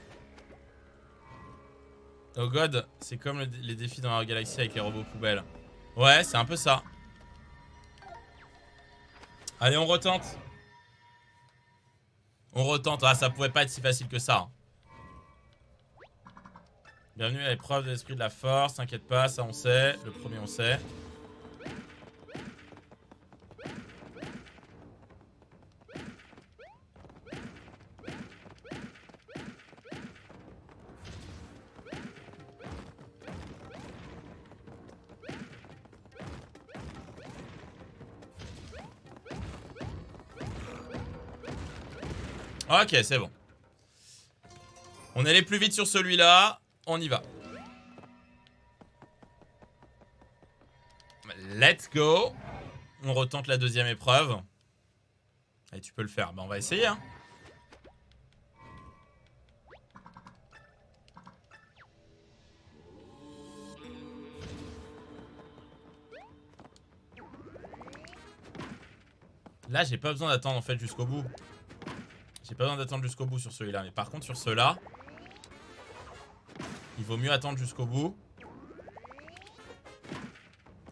Oh god, c'est comme les défis dans la galaxie avec les robots poubelles. Ouais, c'est un peu ça. Allez, on retente. On retente. Ah, ça pouvait pas être si facile que ça. Bienvenue à l'épreuve de l'esprit de la force. T'inquiète pas, ça on sait. Le premier on sait. Ok, c'est bon. On est allé plus vite sur celui-là. On y va. Let's go. On retente la deuxième épreuve. Et tu peux le faire. Bah, on va essayer, hein. Là, j'ai pas besoin d'attendre en fait jusqu'au bout. J'ai pas besoin d'attendre jusqu'au bout sur celui-là. Mais par contre, sur ceux-là, il vaut mieux attendre jusqu'au bout.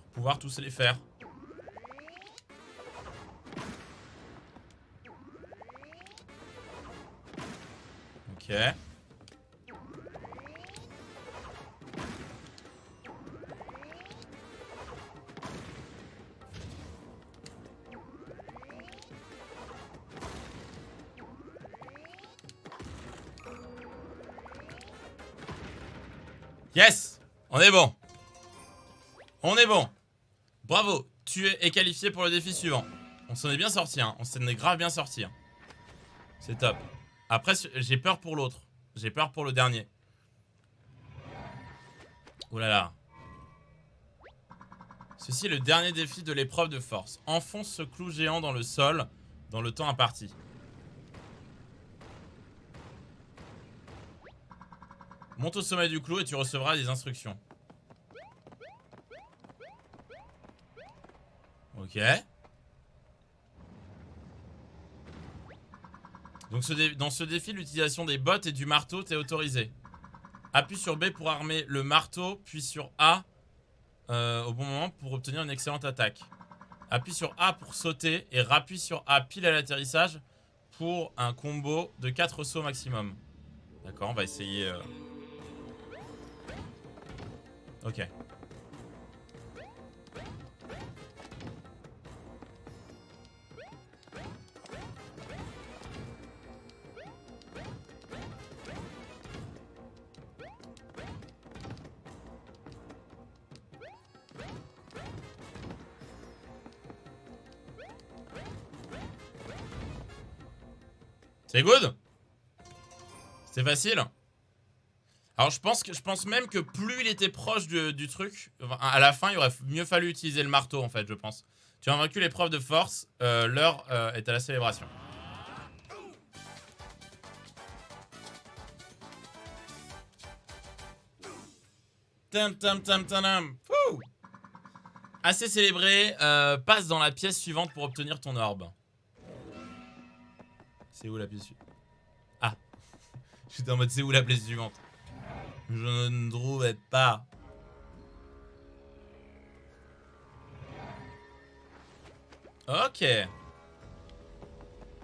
Pour pouvoir tous les faire. Ok. Yes! On est bon. On est bon. Bravo. Tu es qualifié pour le défi suivant. On s'en est bien sorti, hein. On s'en est grave bien sorti. Hein. C'est top. Après, j'ai peur pour l'autre. J'ai peur pour le dernier. Ouh là là. Ceci est le dernier défi de l'épreuve de force. Enfonce ce clou géant dans le sol dans le temps imparti. Monte au sommet du clou et tu recevras des instructions. Ok. Donc dans ce défi, l'utilisation des bottes et du marteau t'est autorisée. Appuie sur B pour armer le marteau, puis sur A au bon moment pour obtenir une excellente attaque. Appuie sur A pour sauter et rappuie sur A pile à l'atterrissage pour un combo de 4 sauts maximum. D'accord, on va essayer... Ok. C'est good? C'est facile? Alors je pense même que plus il était proche du truc, à la fin il aurait mieux fallu utiliser le marteau en fait je pense. Tu as vaincu l'épreuve de force, l'heure est à la célébration. Tam tam tam tam. Fouh. Assez célébré. Passe dans la pièce suivante pour obtenir ton orbe. C'est où la pièce suivante? Ah. J'étais en mode c'est où la pièce suivante? Je ne trouvais pas. Ok. Là,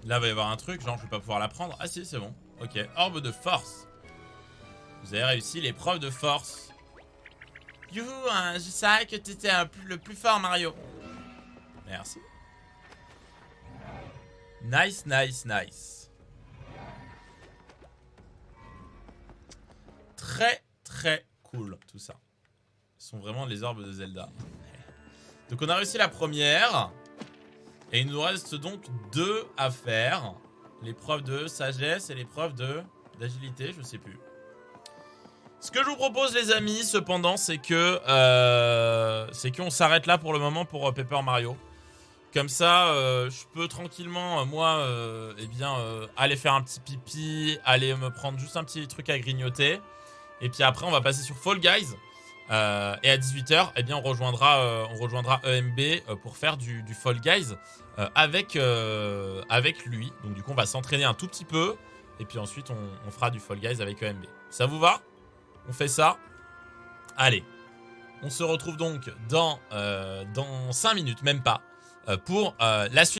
il va y avoir un truc, genre je vais pas pouvoir la prendre. Ah si, c'est bon. Ok, orbe de force. Vous avez réussi l'épreuve de force. Youhou, hein, je savais que t'étais le plus fort, Mario. Merci. Nice, nice, nice. Très, très cool, tout ça. Ce sont vraiment les orbes de Zelda. Donc on a réussi la première. Et il nous reste donc 2 à faire. L'épreuve de sagesse et l'épreuve d'agilité, je sais plus. Ce que je vous propose les amis, cependant, c'est que qu'on s'arrête là pour le moment pour Paper Mario. Comme ça, je peux tranquillement, moi, aller faire un petit pipi, aller me prendre juste un petit truc à grignoter. Et puis après, on va passer sur Fall Guys. Et à 18h, eh bien, on rejoindra EMB pour faire du Fall Guys avec lui. Donc du coup, on va s'entraîner un tout petit peu. Et puis ensuite, on fera du Fall Guys avec EMB. Ça vous va? On fait ça? Allez. On se retrouve donc dans 5 minutes, même pas, pour la suite.